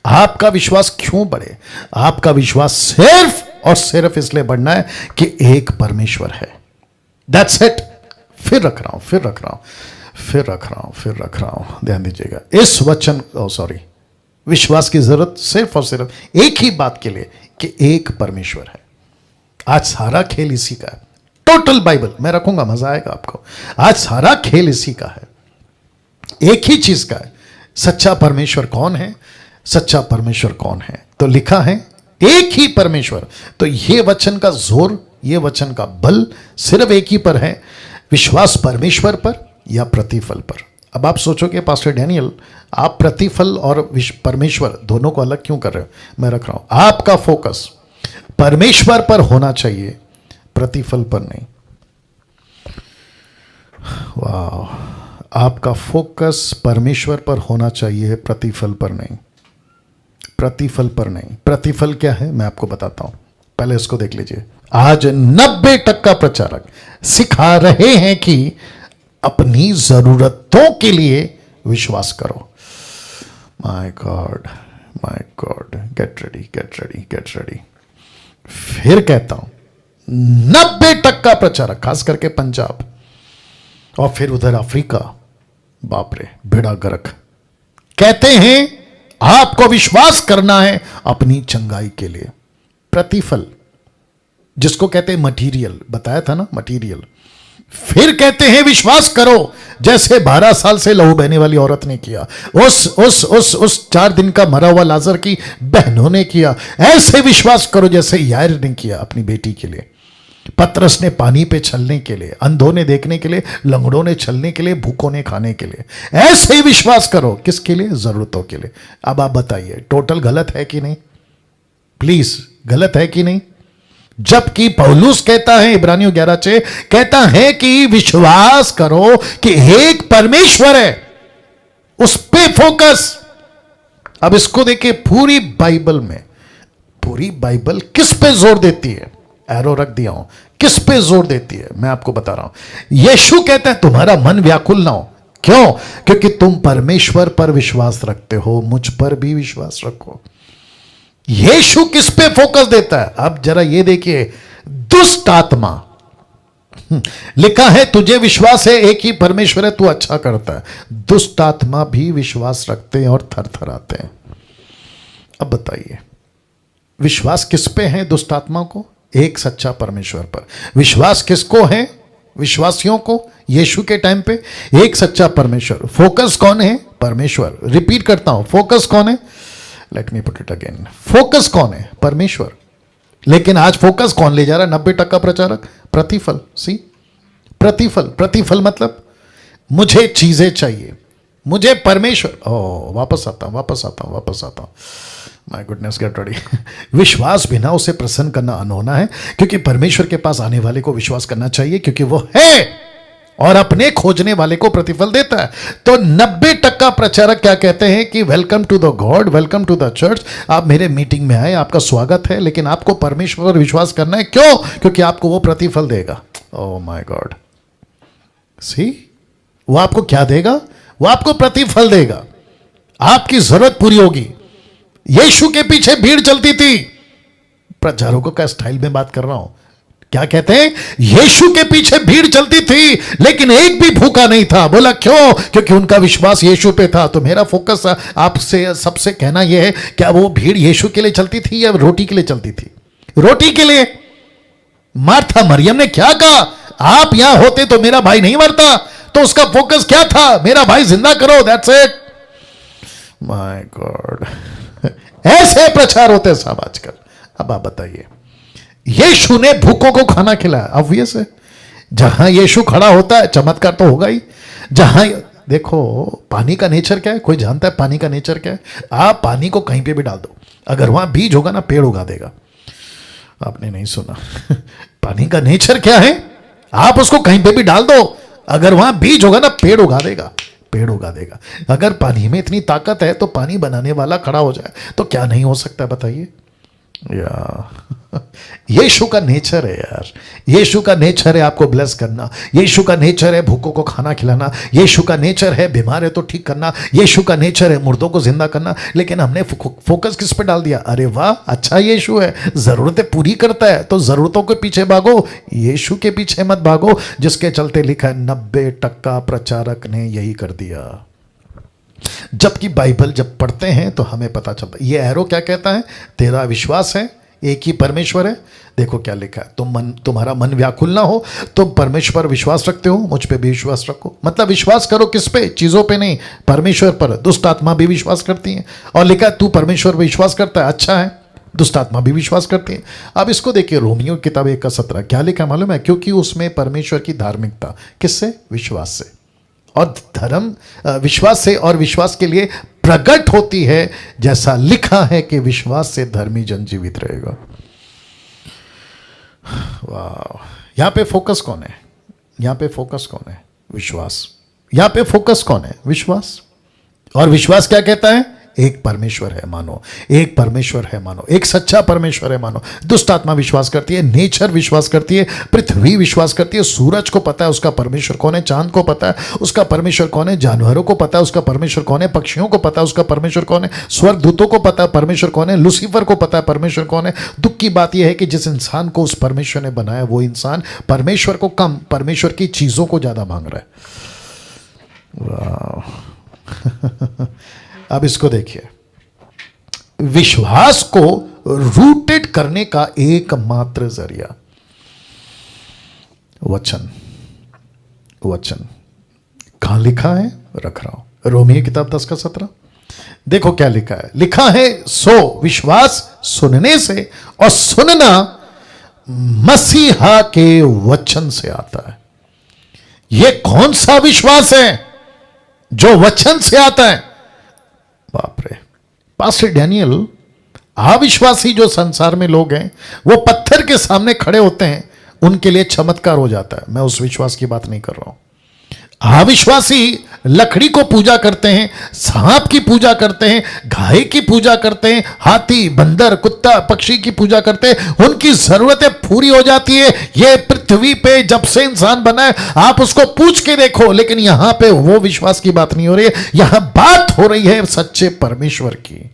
आपका विश्वास क्यों बढ़े? आपका विश्वास सिर्फ और सिर्फ इसलिए बढ़ना है कि एक परमेश्वर है। That's it. फिर रख रहा हूं, ध्यान दीजिएगा। इस वचन, सॉरी, विश्वास की जरूरत सिर्फ और सिर्फ एक ही बात के लिए कि एक परमेश्वर है। आज सारा खेल इसी का है। टोटल बाइबल मैं रखूंगा, मजा आएगा आपको। आज सारा खेल इसी का है, एक ही चीज का है। सच्चा परमेश्वर कौन है? सच्चा परमेश्वर कौन है? तो लिखा है एक ही परमेश्वर। तो ये वचन का जोर, ये वचन का बल सिर्फ एक ही पर है, विश्वास परमेश्वर पर या प्रतिफल पर। अब आप सोचोगे पास्टर डैनियल, आप प्रतिफल और परमेश्वर दोनों को अलग क्यों कर रहे हो? मैं रख रहा हूं, आपका फोकस परमेश्वर पर होना चाहिए, प्रतिफल पर नहीं। वाह, आपका फोकस परमेश्वर पर होना चाहिए, प्रतिफल पर नहीं। प्रतिफल पर नहीं। प्रतिफल क्या है मैं आपको बताता हूं, पहले इसको देख लीजिए। आज 90% प्रचारक सिखा रहे हैं कि अपनी जरूरतों के लिए विश्वास करो। My God, get ready. फिर कहता हूं 90% प्रचारक, खास करके पंजाब और फिर उधर अफ्रीका, बाप रे बेड़ा गर्क, कहते हैं आपको विश्वास करना है अपनी चंगाई के लिए। प्रतिफल जिसको कहते हैं मटीरियल, बताया था ना, मटीरियल। फिर कहते हैं विश्वास करो, जैसे 12 साल से लहू बहने वाली औरत ने किया, उस 4 दिन का मरा हुआ लाजर की बहनों ने किया। ऐसे विश्वास करो जैसे यार ने किया अपनी बेटी के लिए, पतरस ने पानी पे चलने के लिए, अंधों ने देखने के लिए, लंगड़ों ने चलने के लिए, भूखों ने खाने के लिए। ऐसे ही विश्वास करो। किसके लिए? जरूरतों के लिए। अब आप बताइए टोटल गलत है कि नहीं? प्लीज, गलत है कि नहीं? जबकि पौलुस कहता है, इब्रानियों 11:6 कहता है कि विश्वास करो कि एक परमेश्वर है, उस पे फोकस। अब इसको देखिए, पूरी बाइबल किस पे जोर देती है? एरो रख दिया हूं, किस पे जोर देती है मैं आपको बता रहा हूं। यीशु कहता है तुम्हारा मन व्याकुल ना हो। क्यों? क्योंकि तुम परमेश्वर पर विश्वास रखते हो, मुझ पर भी विश्वास रखो। यीशु किस पे फोकस देता है? अब जरा ये देखिए, दुष्ट आत्मा। लिखा है तुझे विश्वास है एक ही परमेश्वर है, तू अच्छा करता है। दुष्ट आत्मा भी विश्वास रखते हैं और थरथराते हैं। अब बताइए, विश्वास किस पे है दुष्ट आत्मा को? एक सच्चा परमेश्वर पर। विश्वास किसको है? विश्वासियों को यीशु के टाइम पे एक सच्चा परमेश्वर। फोकस कौन है? परमेश्वर। रिपीट करता हूं, फोकस कौन है? Let me put it again. Focus कौन है? परमेश्वर। लेकिन आज फोकस कौन ले जा रहा है? 90% प्रचारक। प्रतिफल। सी, प्रतिफल। प्रतिफल मतलब मुझे चीजें चाहिए, मुझे परमेश्वर। ओ, वापस आता हूं। My goodness, get ready. विश्वास बिना उसे प्रसन्न करना अनहोना है, क्योंकि परमेश्वर के पास आने वाले को विश्वास करना चाहिए, क्योंकि वो है और अपने खोजने वाले को प्रतिफल देता है। तो 90% प्रचारक क्या कहते हैं कि welcome to the God, welcome to the church, आप मेरे मीटिंग में आए, आपका स्वागत है, लेकिन आपको परमेश्वर पर विश्वास करना है। क्यों? क्योंकि आपको वो प्रतिफल देगा। ओह माय गॉड, सी, वो आपको क्या देगा? वो आपको प्रतिफल देगा, आपकी जरूरत पूरी होगी। यीशु के पीछे भीड़ चलती थी। प्रचारकों का स्टाइल में बात कर रहा हूं। क्या कहते हैं? यीशु के पीछे भीड़ चलती थी, लेकिन एक भी भूखा नहीं था। बोला क्यों? क्योंकि उनका विश्वास यीशु पे था। तो मेरा फोकस आपसे सबसे कहना यह है, क्या वो भीड़ यीशु के लिए चलती थी या रोटी के लिए चलती थी? रोटी के लिए। मार्था मरियम ने क्या कहा? आप यहां होते तो मेरा भाई नहीं मरता। तो उसका फोकस क्या था? मेरा भाई जिंदा करो, दैट्स इट। माय गॉड, ऐसे प्रचार होते हैं साहब आजकल। अब आप बताइए, यीशु ने भूखों को खाना खिलाया, ऑब्वियस है। जहां यीशु खड़ा होता है चमत्कार तो होगा ही। जहां देखो, पानी का नेचर क्या है? कोई जानता है पानी का नेचर क्या है? आप पानी को कहीं पे भी डाल दो, अगर वहां बीज होगा ना, पेड़ उगा देगा। आपने नहीं सुना? पानी का नेचर क्या है? आप उसको कहीं पे भी डाल दो, अगर वहां बीज होगा ना, पेड़ उगा देगा, पेड़ उगा देगा। अगर पानी में इतनी ताकत है तो पानी बनाने वाला खड़ा हो जाए तो क्या नहीं हो सकता? बताइए। या यीशु का नेचर है यार, यीशु का नेचर है आपको ब्लेस करना, यीशु का नेचर है भूखों को खाना खिलाना, यीशु का नेचर है बीमार है तो ठीक करना, यीशु का नेचर है मुर्दों को जिंदा करना। लेकिन हमने फोकस किस पे डाल दिया? अरे वाह, अच्छा यीशु है, जरूरतें पूरी करता है, तो जरूरतों के पीछे भागो, यीशु के पीछे मत भागो। जिसके चलते लिखा है 90% प्रचारक ने यही कर दिया। जबकि बाइबल जब पढ़ते हैं तो हमें पता चलता है। ये एरो क्या कहता है? तेरा विश्वास है एक ही परमेश्वर है। देखो क्या लिखा है, तुम्हारा मन व्याकुल ना हो, तुम परमेश्वर विश्वास रखते हो, मुझ पे भी विश्वास रखो। मतलब विश्वास करो किस पे? चीजों पे नहीं, परमेश्वर पर। दुष्ट आत्मा भी विश्वास करती है, और लिखा है तू परमेश्वर पर विश्वास करता है, अच्छा है। दुष्ट आत्मा भी विश्वास करती है। अब इसको देखिए, रोमियो की किताब 1:17 क्या लिखा मालूम है? क्योंकि उसमें परमेश्वर की धार्मिकता किससे? विश्वास से। और धर्म विश्वास से, और विश्वास के लिए प्रकट होती है, जैसा लिखा है कि विश्वास से धर्मी जन जीवित रहेगा। वाह, यहां पे फोकस कौन है? यहां पे फोकस कौन है? विश्वास। यहां पे फोकस कौन है? विश्वास। और विश्वास क्या कहता है? एक परमेश्वर है मानो, एक परमेश्वर है मानो, एक सच्चा परमेश्वर है मानो। दुष्ट आत्मा विश्वास करती है, नेचर विश्वास करती है, पृथ्वी विश्वास करती है। सूरज को पता है उसका परमेश्वर कौन है, चांद को पता है उसका परमेश्वर कौन है, जानवरों को पता है उसका परमेश्वर कौन है, पक्षियों को पता है उसका परमेश्वर कौन है, स्वर्गदूतों को पता है परमेश्वर कौन है, लूसीफर को पता है परमेश्वर कौन है। दुख की बात यह है कि जिस इंसान को उस परमेश्वर ने बनाया, वो इंसान परमेश्वर को कम, परमेश्वर की चीजों को ज्यादा मांग रहा है। वाह। अब इसको देखिए, विश्वास को रूटेड करने का एकमात्र जरिया वचन। वचन कहां लिखा है? रख रहा हूं, रोमियो किताब 10:17। देखो क्या लिखा है। लिखा है सो विश्वास सुनने से, और सुनना मसीहा के वचन से आता है। यह कौन सा विश्वास है जो वचन से आता है? बाप रे, पास्टर डैनियल, अविश्वासी जो संसार में लोग हैं, वो पत्थर के सामने खड़े होते हैं, उनके लिए चमत्कार हो जाता है। मैं उस विश्वास की बात नहीं कर रहा हूं। अविश्वासी लकड़ी को पूजा करते हैं, सांप की पूजा करते हैं, गाय की पूजा करते हैं, हाथी, बंदर, कुत्ता, पक्षी की पूजा करते हैं, उनकी जरूरतें पूरी हो जाती है। ये पृथ्वी पे जब से इंसान बना है, आप उसको पूछ के देखो, लेकिन यहां पे वो विश्वास की बात नहीं हो रही है, यहां बात हो रही है सच्चे परमेश्वर की।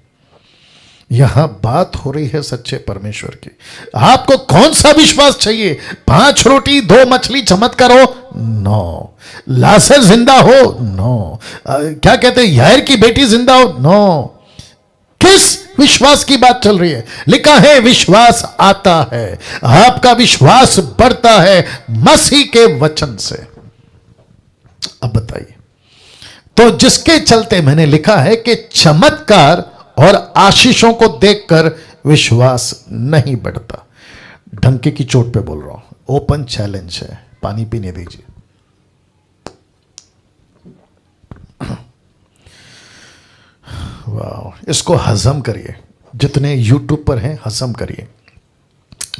यहां बात हो रही है सच्चे परमेश्वर की। आपको कौन सा विश्वास चाहिए? 5 रोटी 2 मछली चमत्कार हो? नो। लाजर जिंदा हो? नो। क्या कहते हैं, यायर की बेटी जिंदा हो? नो। किस विश्वास की बात चल रही है? लिखा है विश्वास आता है, आपका विश्वास बढ़ता है मसीह के वचन से। अब बताइए, तो जिसके चलते मैंने लिखा है कि चमत्कार और आशीषों को देखकर विश्वास नहीं बढ़ता। ढंके की चोट पे बोल रहा हूं, ओपन चैलेंज है। पानी पीने दीजिए। वाह, इसको हजम करिए। जितने यूट्यूब पर हैं हजम करिए।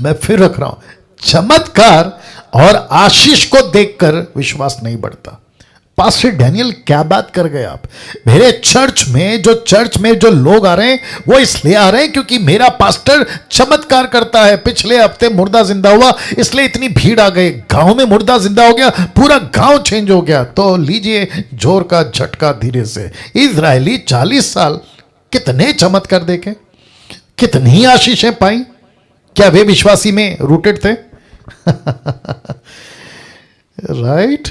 मैं फिर रख रहा हूं, चमत्कार और आशीष को देखकर विश्वास नहीं बढ़ता। पास्टर डैनियल क्या बात कर गए आप? मेरे चर्च में जो लोग आ रहे हैं वो इसलिए आ रहे हैं क्योंकि मेरा पास्टर चमत्कार करता है। पिछले हफ्ते मुर्दा जिंदा हुआ, इसलिए इतनी भीड़ आ गई। गांव में मुर्दा जिंदा हो गया, पूरा गांव चेंज हो गया। तो लीजिए जोर का झटका धीरे से। इजरायली 40 साल कितने चमत्कार देखे, कितनी आशीषें पाई। क्या वे विश्वासी में रूटेड थे? राइट।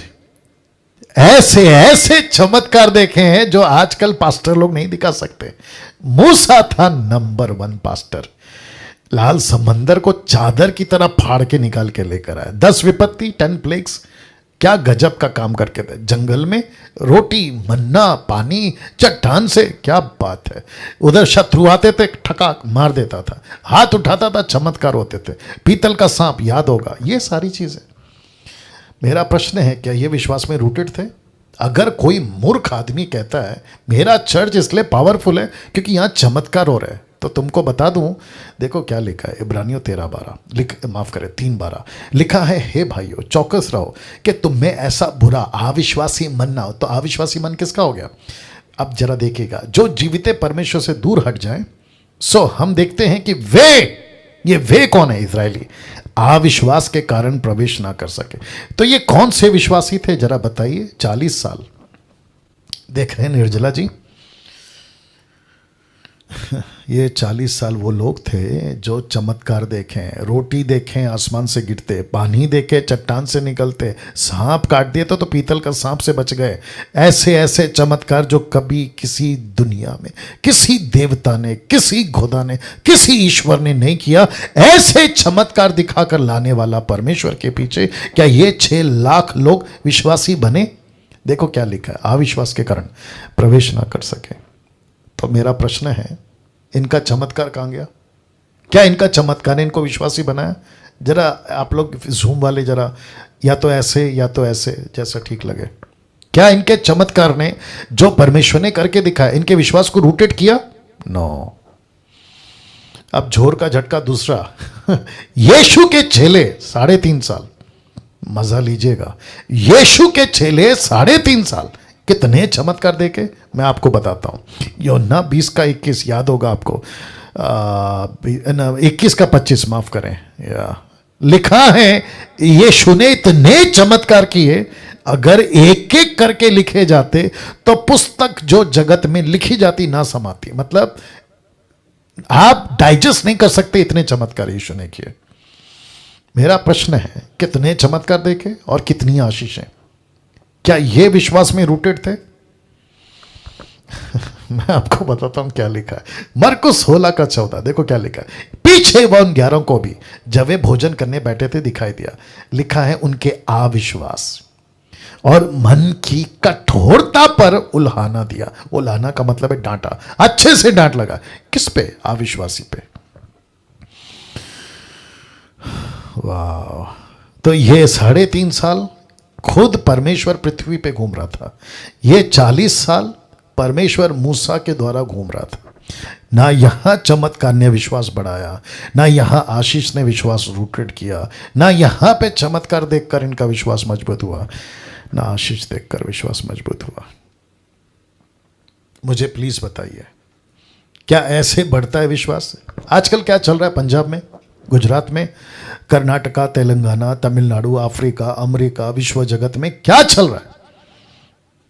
ऐसे ऐसे चमत्कार देखे हैं जो आजकल पास्टर लोग नहीं दिखा सकते। मूसा था नंबर 1 पास्टर। लाल समंदर को चादर की तरह फाड़ के निकाल के लेकर आया। 10 विपत्ति 10 प्लेग्स, क्या गजब का काम करके थे। जंगल में रोटी, मन्ना, पानी, चट्टान से, क्या बात है। उधर शत्रु आते थे, ठका मार देता था, हाथ उठाता था, चमत्कार होते थे। पीतल का सांप याद होगा, ये सारी चीजें। मेरा प्रश्न है, क्या ये विश्वास में रूटेड थे? अगर कोई मूर्ख आदमी कहता है मेरा चर्च इसलिए पावरफुल है क्योंकि यहां चमत्कार हो रहा है, तो तुमको बता दूं, देखो क्या लिखा है इब्रानियों 13:12, माफ करें 3:12 लिखा है, हे भाइयों चौकस रहो कि तुम में ऐसा बुरा अविश्वासी मन ना हो। तो अविश्वासी मन किसका हो गया? अब जरा देखिएगा, जो जीवित परमेश्वर से दूर हट जाए। सो हम देखते हैं कि वे कौन है? इजरायली अविश्वास के कारण प्रवेश ना कर सके। तो ये कौन से विश्वासी थे जरा बताइए? 40 साल देख रहे हैं निर्जला जी। ये 40 साल वो लोग थे जो चमत्कार देखें, रोटी देखें आसमान से गिरते, पानी देखे चट्टान से निकलते, सांप काट दिए तो पीतल का सांप से बच गए। ऐसे ऐसे चमत्कार जो कभी किसी दुनिया में किसी देवता ने, किसी खुदा ने, किसी ईश्वर ने नहीं किया। ऐसे चमत्कार दिखाकर लाने वाला परमेश्वर के पीछे क्या ये 6 लाख लोग विश्वासी बने? देखो क्या लिखा है, अविश्वास के कारण प्रवेश ना कर सके। तो मेरा प्रश्न है, इनका चमत्कार कहां गया? क्या इनका चमत्कार ने इनको विश्वासी बनाया? जरा आप लोग जूम वाले जरा या तो ऐसे जैसा ठीक लगे। क्या इनके चमत्कार ने जो परमेश्वर ने करके दिखाया इनके विश्वास को रूटेड किया? नो। अब झोर का झटका दूसरा। यीशु के चेले 3.5 साल, मजा लीजिएगा, यीशु के चेले 3.5 साल कितने चमत्कार देखे मैं आपको बताता हूं। यूहन्ना 20:21 याद होगा आपको, 21:25 माफ करें, लिखा है यीशु ने इतने चमत्कार किए, अगर एक एक करके लिखे जाते तो पुस्तक जो जगत में लिखी जाती ना समाती। मतलब आप डाइजेस्ट नहीं कर सकते, इतने चमत्कार यीशु ने किए। मेरा प्रश्न है, कितने चमत्कार देखे और कितनी आशीषें? क्या ये विश्वास में रूटेड थे? मैं आपको बताता हूं क्या लिखा है। मरकुस 16:14 देखो क्या लिखा है। पीछे वह उन 11 को भी जब वे भोजन करने बैठे थे दिखाई दिया। लिखा है उनके अविश्वास और मन की कठोरता पर उल्हाना दिया। उल्हाना का मतलब है डांटा, अच्छे से डांट लगा। किस पे? अविश्वासी पे। वाह। तो ये 3.5 साल खुद परमेश्वर पृथ्वी पे घूम रहा था। ये 40 साल परमेश्वर मूसा के द्वारा घूम रहा था। ना यहां चमत्कार ने विश्वास बढ़ाया, ना यहां आशीष ने विश्वास रूटेड किया, ना यहां पे चमत्कार देखकर इनका विश्वास मजबूत हुआ, ना आशीष देखकर विश्वास मजबूत हुआ। मुझे प्लीज बताइए, क्या ऐसे बढ़ता है विश्वास? आजकल क्या चल रहा है पंजाब में, गुजरात में, कर्नाटका, तेलंगाना, तमिलनाडु, अफ्रीका, अमेरिका, विश्व जगत में क्या चल रहा है?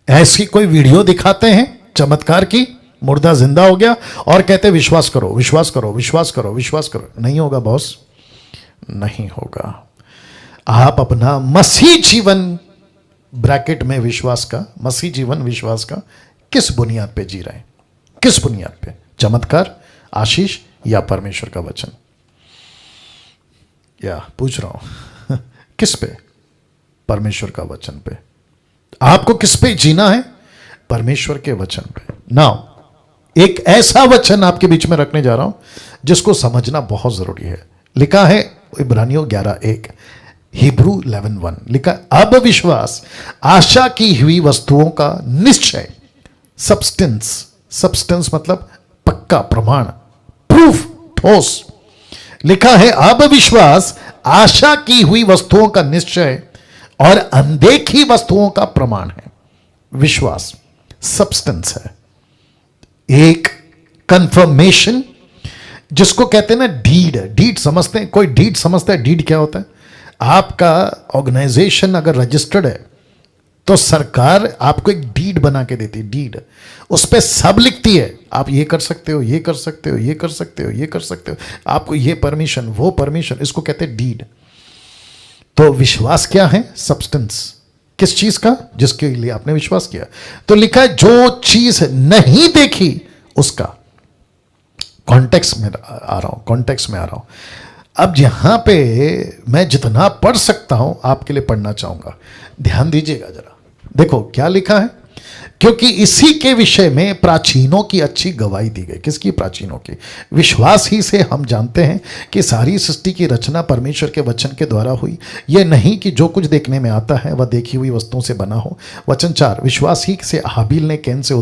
ऐसी कोई वीडियो दिखाते हैं चमत्कार की? मुर्दा जिंदा हो गया और कहते विश्वास करो विश्वास करो विश्वास करो विश्वास करो। नहीं होगा बॉस, नहीं होगा। आप अपना मसीह जीवन, ब्रैकेट में विश्वास का, मसीह जीवन विश्वास का किस बुनियाद पे जी रहे हैं? किस बुनियाद पे? चमत्कार, आशीष या परमेश्वर का वचन? या पूछ रहा हूं किस पे? परमेश्वर का वचन पे। आपको किस पे जीना है? परमेश्वर के वचन पे। नाउ एक ऐसा वचन आपके बीच में रखने जा रहा हूं जिसको समझना बहुत जरूरी है। लिखा है इब्रानियों 11:1, हिब्रू 11:1 लिखा, अब विश्वास आशा की हुई वस्तुओं का निश्चय, सब्सटेंस, सब्सटेंस मतलब पक्का, प्रमाण, प्रूफ, ठोस। लिखा है अब विश्वास आशा की हुई वस्तुओं का निश्चय और अनदेखी वस्तुओं का प्रमाण है। विश्वास सब्सटेंस है, एक कंफर्मेशन, जिसको कहते हैं ना डीड। डीड समझते हैं? कोई डीड समझता है? डीड क्या होता है? आपका ऑर्गेनाइजेशन अगर रजिस्टर्ड है तो सरकार आपको एक डीड बना के देती है। डीड, उस पर सब लिखती है, आप ये कर सकते हो, ये कर सकते हो, ये कर सकते हो, ये कर सकते हो, आपको ये परमिशन, वो परमिशन, इसको कहते हैं डीड। तो विश्वास क्या है? सब्सटेंस। किस चीज का? जिसके लिए आपने विश्वास किया। तो लिखा है जो चीज नहीं देखी उसका। कॉन्टेक्स्ट में आ रहा हूं, कॉन्टेक्स्ट में आ रहा हूं। अब यहां पे मैं जितना पढ़ सकता हूं आपके लिए पढ़ना चाहूंगा, ध्यान दीजिएगा जरा। देखो क्या लिखा है, क्योंकि इसी के विषय में प्राचीनों की अच्छी गवाही दी गई। किसकी? प्राचीनों की। विश्वास ही से हम जानते हैं कि सारी सृष्टि की रचना परमेश्वर के वचन के द्वारा हुई, यह नहीं कि जो कुछ देखने में आता है वह देखी हुई वस्तुओं से बना हो। वचन 4, विश्वास ही से हाबिल ने कैन से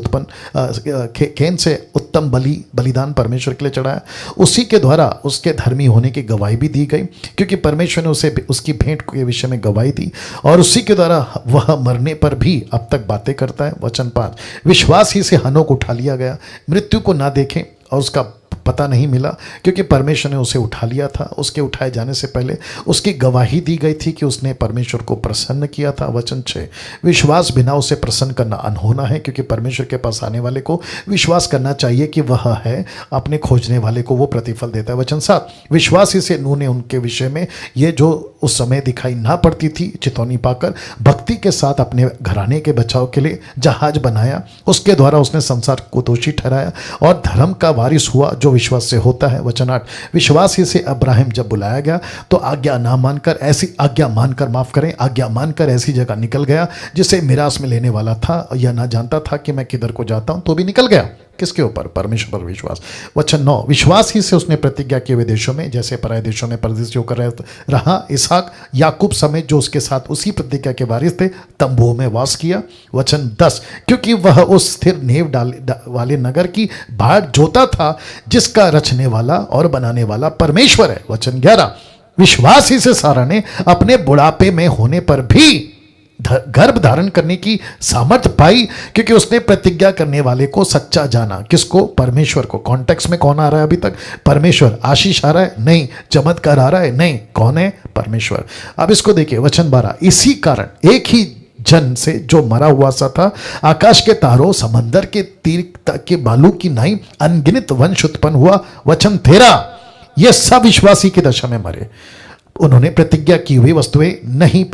उत्तम बलिदान परमेश्वर के लिए चढ़ाया, उसी के द्वारा उसके धर्मी होने की गवाही भी दी गई, क्योंकि परमेश्वर ने उसे उसकी भेंट के विषय में गवाही दी, और उसी के द्वारा वह मरने पर भी अब तक बातें करता है। वचन 5, विश्वास ही से हनोक उठा लिया गया, मृत्यु को ना देखें और उसका पता नहीं मिला, क्योंकि परमेश्वर ने उसे उठा लिया था। उसके उठाए जाने से पहले उसकी गवाही दी गई थी कि उसने परमेश्वर को प्रसन्न किया था। वचन 6, विश्वास बिना उसे प्रसन्न करना अनहोना है, क्योंकि परमेश्वर के पास आने वाले को विश्वास करना चाहिए कि वह है, अपने खोजने वाले को वो प्रतिफल देता है। वचन 7, विश्वास ही से नूह ने उनके विषय में ये जो उस समय दिखाई ना पड़ती थी चितौनी पाकर भक्ति के साथ अपने घराने के बचाव के लिए जहाज बनाया, उसके द्वारा उसने संसार को दोषी ठहराया और धर्म का वारिस हुआ जो विश्वास से होता है। वचन 8, विश्वास ही से अब्राहम जब बुलाया गया तो आज्ञा मानकर ऐसी जगह निकल गया जिसे मिरास में लेने वाला था, यह ना जानता था कि मैं किधर को जाता हूं, तो भी निकल गया। किसके ऊपर? परमेश्वर पर विश्वास। वचन 9, विश्वास ही से उसने प्रतिज्ञा किए हुए देशों में, जैसे पराये देशों में परदेशी होकर रहा, इसहाक याकूब समेत जो उसके साथ उसी प्रतिज्ञा के वारिस थे, तंबुओं में वास किया। वचन 10, क्योंकि वह उस स्थिर नींव वाले नगर की भाट जोता था जिसका रचने वाला और बनाने वाला परमेश्वर है। वचन 11, विश्वास ही से सारा ने अपने बुढ़ापे में होने पर भी गर्भ धारण करने की सामर्थ्य पाई, क्योंकि उसने प्रतिज्ञा करने वाले को सच्चा जाना। किसको? परमेश्वर को। कॉन्टेक्स्ट में कौन आ रहा है अभी तक? परमेश्वर। आशीष आ रहा है? नहीं। चमत्कार आ रहा है? नहीं। कौन है? परमेश्वर। अब इसको देखिए, वचन 12, इसी कारण एक ही जन से जो मरा हुआ सा था, आकाश के तारों, समंदर के तीर के बालू की नाई अनगिनत वंश उत्पन्न हुआ। वचन 13, ये सब विश्वासी की दशा में मरे, उन्होंने प्रतिज्ञा की हुई वस्तुएं नहीं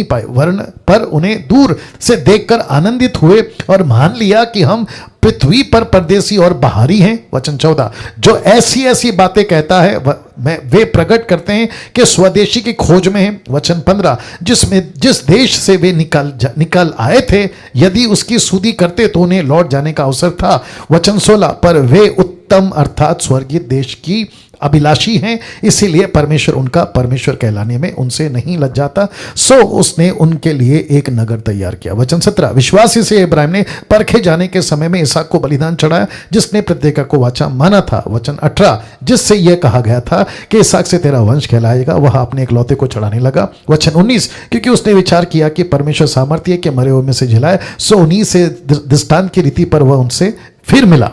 पाई वर्ण पर उन्हें दूर से देखकर आनंदित हुए और मान लिया कि हम पृथ्वी पर परदेसी और बाहरी हैं। वचन 14, जो ऐसी ऐसी बातें कहता है वे प्रकट करते हैं कि स्वदेशी की खोज में है। वचन 15, जिस देश से वे निकल आए थे, यदि उसकी सुधि करते तो उन्हें लौट जाने का अवसर था। वचन 16, पर वे उत्तम अर्थात स्वर्गीय देश की अभिलाषी हैं, इसीलिए परमेश्वर उनका परमेश्वर कहलाने में उनसे नहीं लज्जाता, सो उसने उनके लिए एक नगर तैयार किया। वचन 17, विश्वास से इब्राहिम ने परखे जाने के समय में इसहाक को बलिदान चढ़ाया, जिसने प्रतिज्ञा को वाचा माना था। वचन 18, जिससे यह कहा गया था कि इसहाक से तेरा वंश कहलाएगा, वह अपने इकलौते को चढ़ाने लगा। वचन 19, क्योंकि उसने विचार किया कि परमेश्वर सामर्थ्य है कि मरे हुए में से जिलाए, सो उन्हीं से दृष्टांत की रीति पर वह उनसे फिर मिला।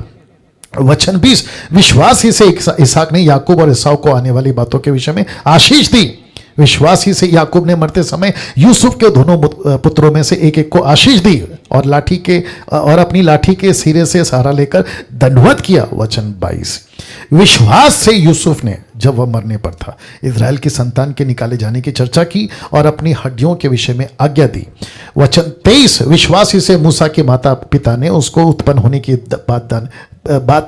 वचन 20, विश्वास ही से इसहाक ने याकूब और एसाव को आने वाली बातों के विषय में आशीष दी। विश्वास ही से याकूब ने मरते समय यूसुफ के दोनों पुत्रों में से एक एक को आशीष दी और अपनी लाठी के सिरे से सहारा लेकर दंडवत किया। वचन 22। विश्वास से यूसुफ ने जब वह मरने पर था इजराइल की संतान के निकाले जाने की चर्चा की और अपनी हड्डियों के विषय में आज्ञा दी। वचन 23। विश्वास ही से मूसा के माता पिता ने उसको उत्पन्न होने की बात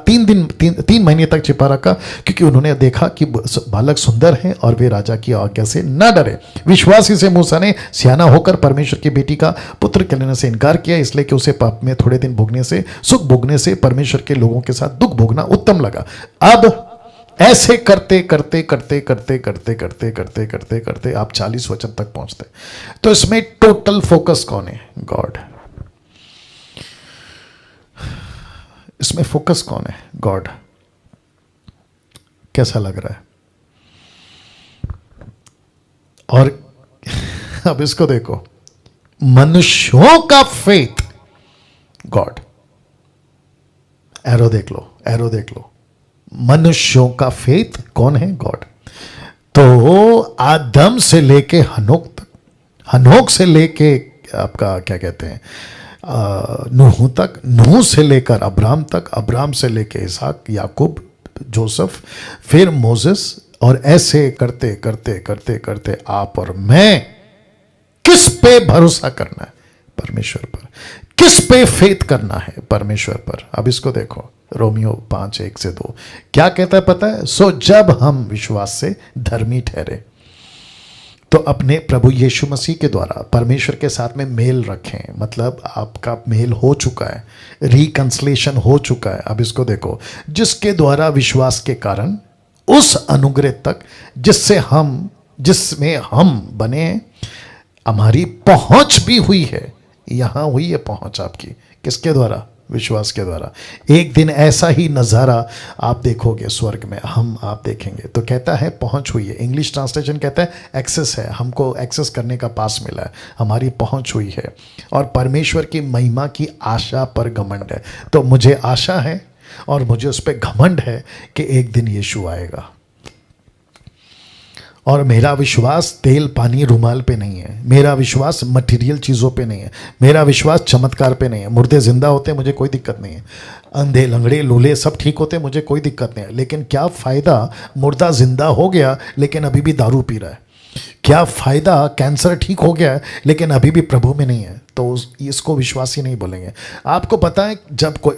3 महीने तक छिपा रखा, क्योंकि उन्होंने देखा कि बालक सुंदर है और वे राजा की आज्ञा से न डरे। विश्वास ही से मूसा ने सियाना होकर परमेश्वर की बेटी का पुत्र कहने से इनकार किया, इसलिए कि उसे पाप में थोड़े दिन भोगने से, सुख भोगने से परमेश्वर के लोगों के साथ दुख भोगना उत्तम लगा। अब ऐसे करते करते करते करते करते करते करते करते करते आप 40 वचन तक पहुंचते। तो इसमें टोटल फोकस कौन है? गॉड। इसमें फोकस कौन है? गॉड। कैसा लग रहा है? और अब इसको देखो, मनुष्यों का फेथ, गॉड। एरो देख लो, एरो देख लो। मनुष्यों का फेथ कौन है? गॉड। तो आदम से लेके हनोक तक, हनोक से लेके आपका क्या कहते हैं नूह तक, नूह से लेकर अब्राम तक, अब्राम से लेके इसहाक, याकूब, जोसेफ, फिर मोसेस, और ऐसे करते करते करते करते आप और मैं किस पे भरोसा करना है? परमेश्वर पर। किस पे फेथ करना है? परमेश्वर पर। अब इसको देखो, रोमियो 5:1-2 क्या कहता है पता है? सो जब हम विश्वास से धर्मी ठहरे तो अपने प्रभु यीशु मसीह के द्वारा परमेश्वर के साथ में मेल रखें। मतलब आपका मेल हो चुका है, रिकंसलेशन हो चुका है। अब इसको देखो, जिसके द्वारा विश्वास के कारण उस अनुग्रह तक जिसमें हम बने हैं, हमारी पहुंच भी हुई है। यहां हुई है पहुंच आपकी, किसके द्वारा? विश्वास के द्वारा। एक दिन ऐसा ही नज़ारा आप देखोगे स्वर्ग में, आप देखेंगे तो कहता है पहुंच हुई है। इंग्लिश ट्रांसलेशन कहता है एक्सेस है, हमको एक्सेस करने का पास मिला है, हमारी पहुंच हुई है। और परमेश्वर की महिमा की आशा पर घमंड है। तो मुझे आशा है और मुझे उस पर घमंड है कि एक दिन यीशु आएगा। और मेरा विश्वास तेल पानी रुमाल पे नहीं है, मेरा विश्वास मटेरियल चीज़ों पे नहीं है, मेरा विश्वास चमत्कार पे नहीं है। मुर्दे जिंदा होते मुझे कोई दिक्कत नहीं है, अंधे लंगड़े लूले सब ठीक होते मुझे कोई दिक्कत नहीं है। लेकिन क्या फ़ायदा मुर्दा जिंदा हो गया लेकिन अभी भी दारू पी रहा है? क्या फ़ायदा कैंसर ठीक हो गया लेकिन अभी भी प्रभु में नहीं है? तो इसको विश्वासी नहीं बोलेंगे। आपको पता है जब कोई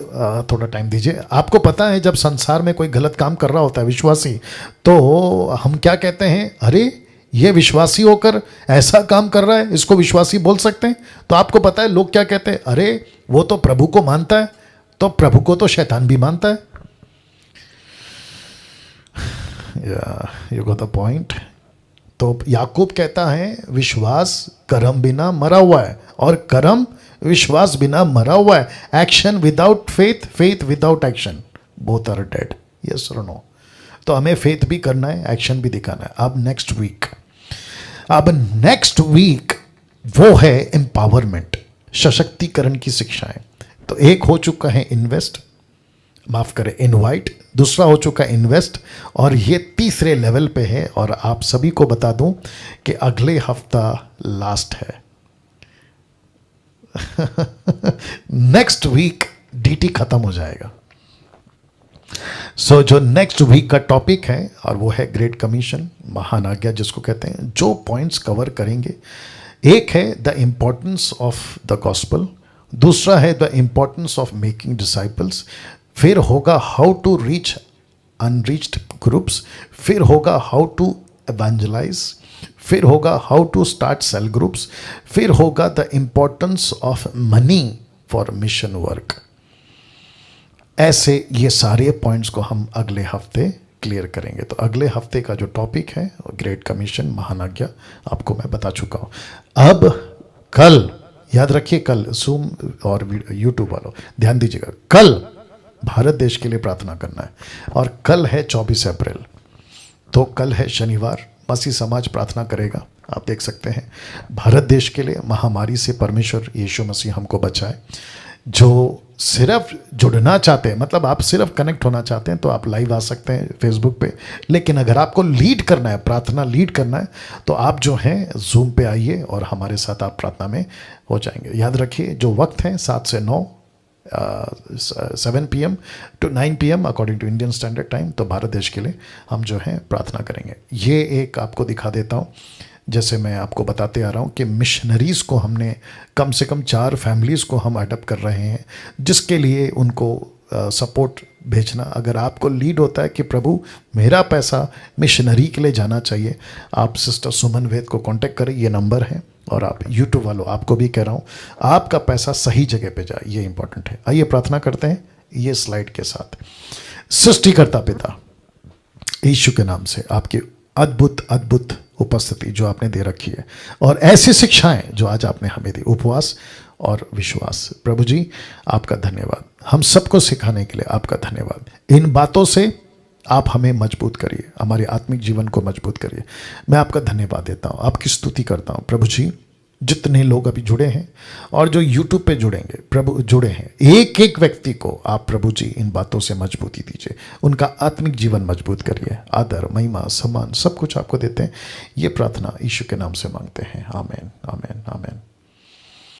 थोड़ा टाइम दीजिए, आपको पता है जब संसार में कोई गलत काम कर रहा होता है विश्वासी, तो हम क्या कहते हैं? अरे ये विश्वासी होकर ऐसा काम कर रहा है, इसको विश्वासी बोल सकते हैं? तो आपको पता है लोग क्या कहते हैं? अरे वो तो प्रभु को मानता है, तो प्रभु को तो शैतान भी मानता है। You got the point. तो याकूब कहता है विश्वास कर्म बिना मरा हुआ है और कर्म विश्वास बिना मरा हुआ है। Action without faith, faith without action, both are dead. Yes और नो? तो हमें फेथ भी करना है, एक्शन भी दिखाना है। अब नेक्स्ट वीक वो है एम्पावरमेंट, सशक्तिकरण की शिक्षाएं। तो एक हो चुका है इनवाइट, दूसरा हो चुका है इन्वेस्ट, और ये तीसरे लेवल पे है। और आप सभी को बता दूं कि अगले हफ्ता लास्ट है। नेक्स्ट वीक डीटी खत्म हो जाएगा। सो जो नेक्स्ट वीक का टॉपिक है और वो है ग्रेट कमीशन, महान आज्ञा जिसको कहते हैं। जो पॉइंट्स कवर करेंगे, एक है the importance of the gospel, दूसरा है the importance of making disciples, फिर होगा how to reach unreached groups, फिर होगा हाउ टू एवेंजलाइज, फिर होगा how to start cell groups, फिर होगा the importance of money for mission work. ऐसे ये सारे पॉइंट्स को हम अगले हफ्ते क्लियर करेंगे। तो अगले हफ्ते का जो टॉपिक है ग्रेट कमीशन, महान आज्ञा, आपको मैं बता चुका हूँ। अब कल याद रखिए, कल जूम और यूट्यूब वालों ध्यान दीजिएगा, कल भारत देश के लिए प्रार्थना करना है। और कल है 24 अप्रैल, तो कल है शनिवार, मसीह समाज प्रार्थना करेगा। आप देख सकते हैं भारत देश के लिए, महामारी से परमेश्वर यीशु मसीह हमको बचाए। जो सिर्फ जुड़ना चाहते हैं, मतलब आप सिर्फ कनेक्ट होना चाहते हैं, तो आप लाइव आ सकते हैं फेसबुक पे। लेकिन अगर आपको लीड करना है, प्रार्थना लीड करना है, तो आप जो हैं जूम पे आइए और हमारे साथ आप प्रार्थना में हो जाएंगे। याद रखिए जो वक्त है 7 से 9, 7 PM to 9 PM according to Indian standard time, तो भारत देश के लिए हम जो है प्रार्थना करेंगे। ये एक आपको दिखा देता हूँ, जैसे मैं आपको बताते आ रहा हूँ कि मिशनरीज़ को हमने कम से कम 4 फैमिलीज़ को हम अडॉप्ट कर रहे हैं, जिसके लिए उनको सपोर्ट भेजना। अगर आपको लीड होता है कि प्रभु मेरा पैसा मिशनरी के लिए जाना चाहिए, आप सिस्टर सुमन वेद को कांटेक्ट करें, ये नंबर है। और आप यूट्यूब वालों, आपको भी कह रहा हूँ, आपका पैसा सही जगह पे जाए, ये इंपॉर्टेंट है। आइए प्रार्थना करते हैं ये स्लाइड के साथ। सृष्टिकर्ता पिता, यीशु के नाम से आपकी अद्भुत अद्भुत उपस्थिति जो आपने दे रखी है, और ऐसी शिक्षाएं जो आज आपने हमें दी, उपवास और विश्वास, प्रभु जी आपका धन्यवाद। हम सबको सिखाने के लिए आपका धन्यवाद। इन बातों से आप हमें मजबूत करिए, हमारे आत्मिक जीवन को मजबूत करिए। मैं आपका धन्यवाद देता हूँ, आपकी स्तुति करता हूँ प्रभु जी। जितने लोग अभी जुड़े हैं और जो यूट्यूब पे जुड़ेंगे, प्रभु जुड़े हैं, एक एक व्यक्ति को आप प्रभु जी इन बातों से मजबूती दीजिए, उनका आत्मिक जीवन मजबूत करिए। आदर, महिमा, सम्मान सब कुछ आपको देते हैं। ये प्रार्थना यीशु के नाम से मांगते हैं, आमीन, आमीन, आमीन।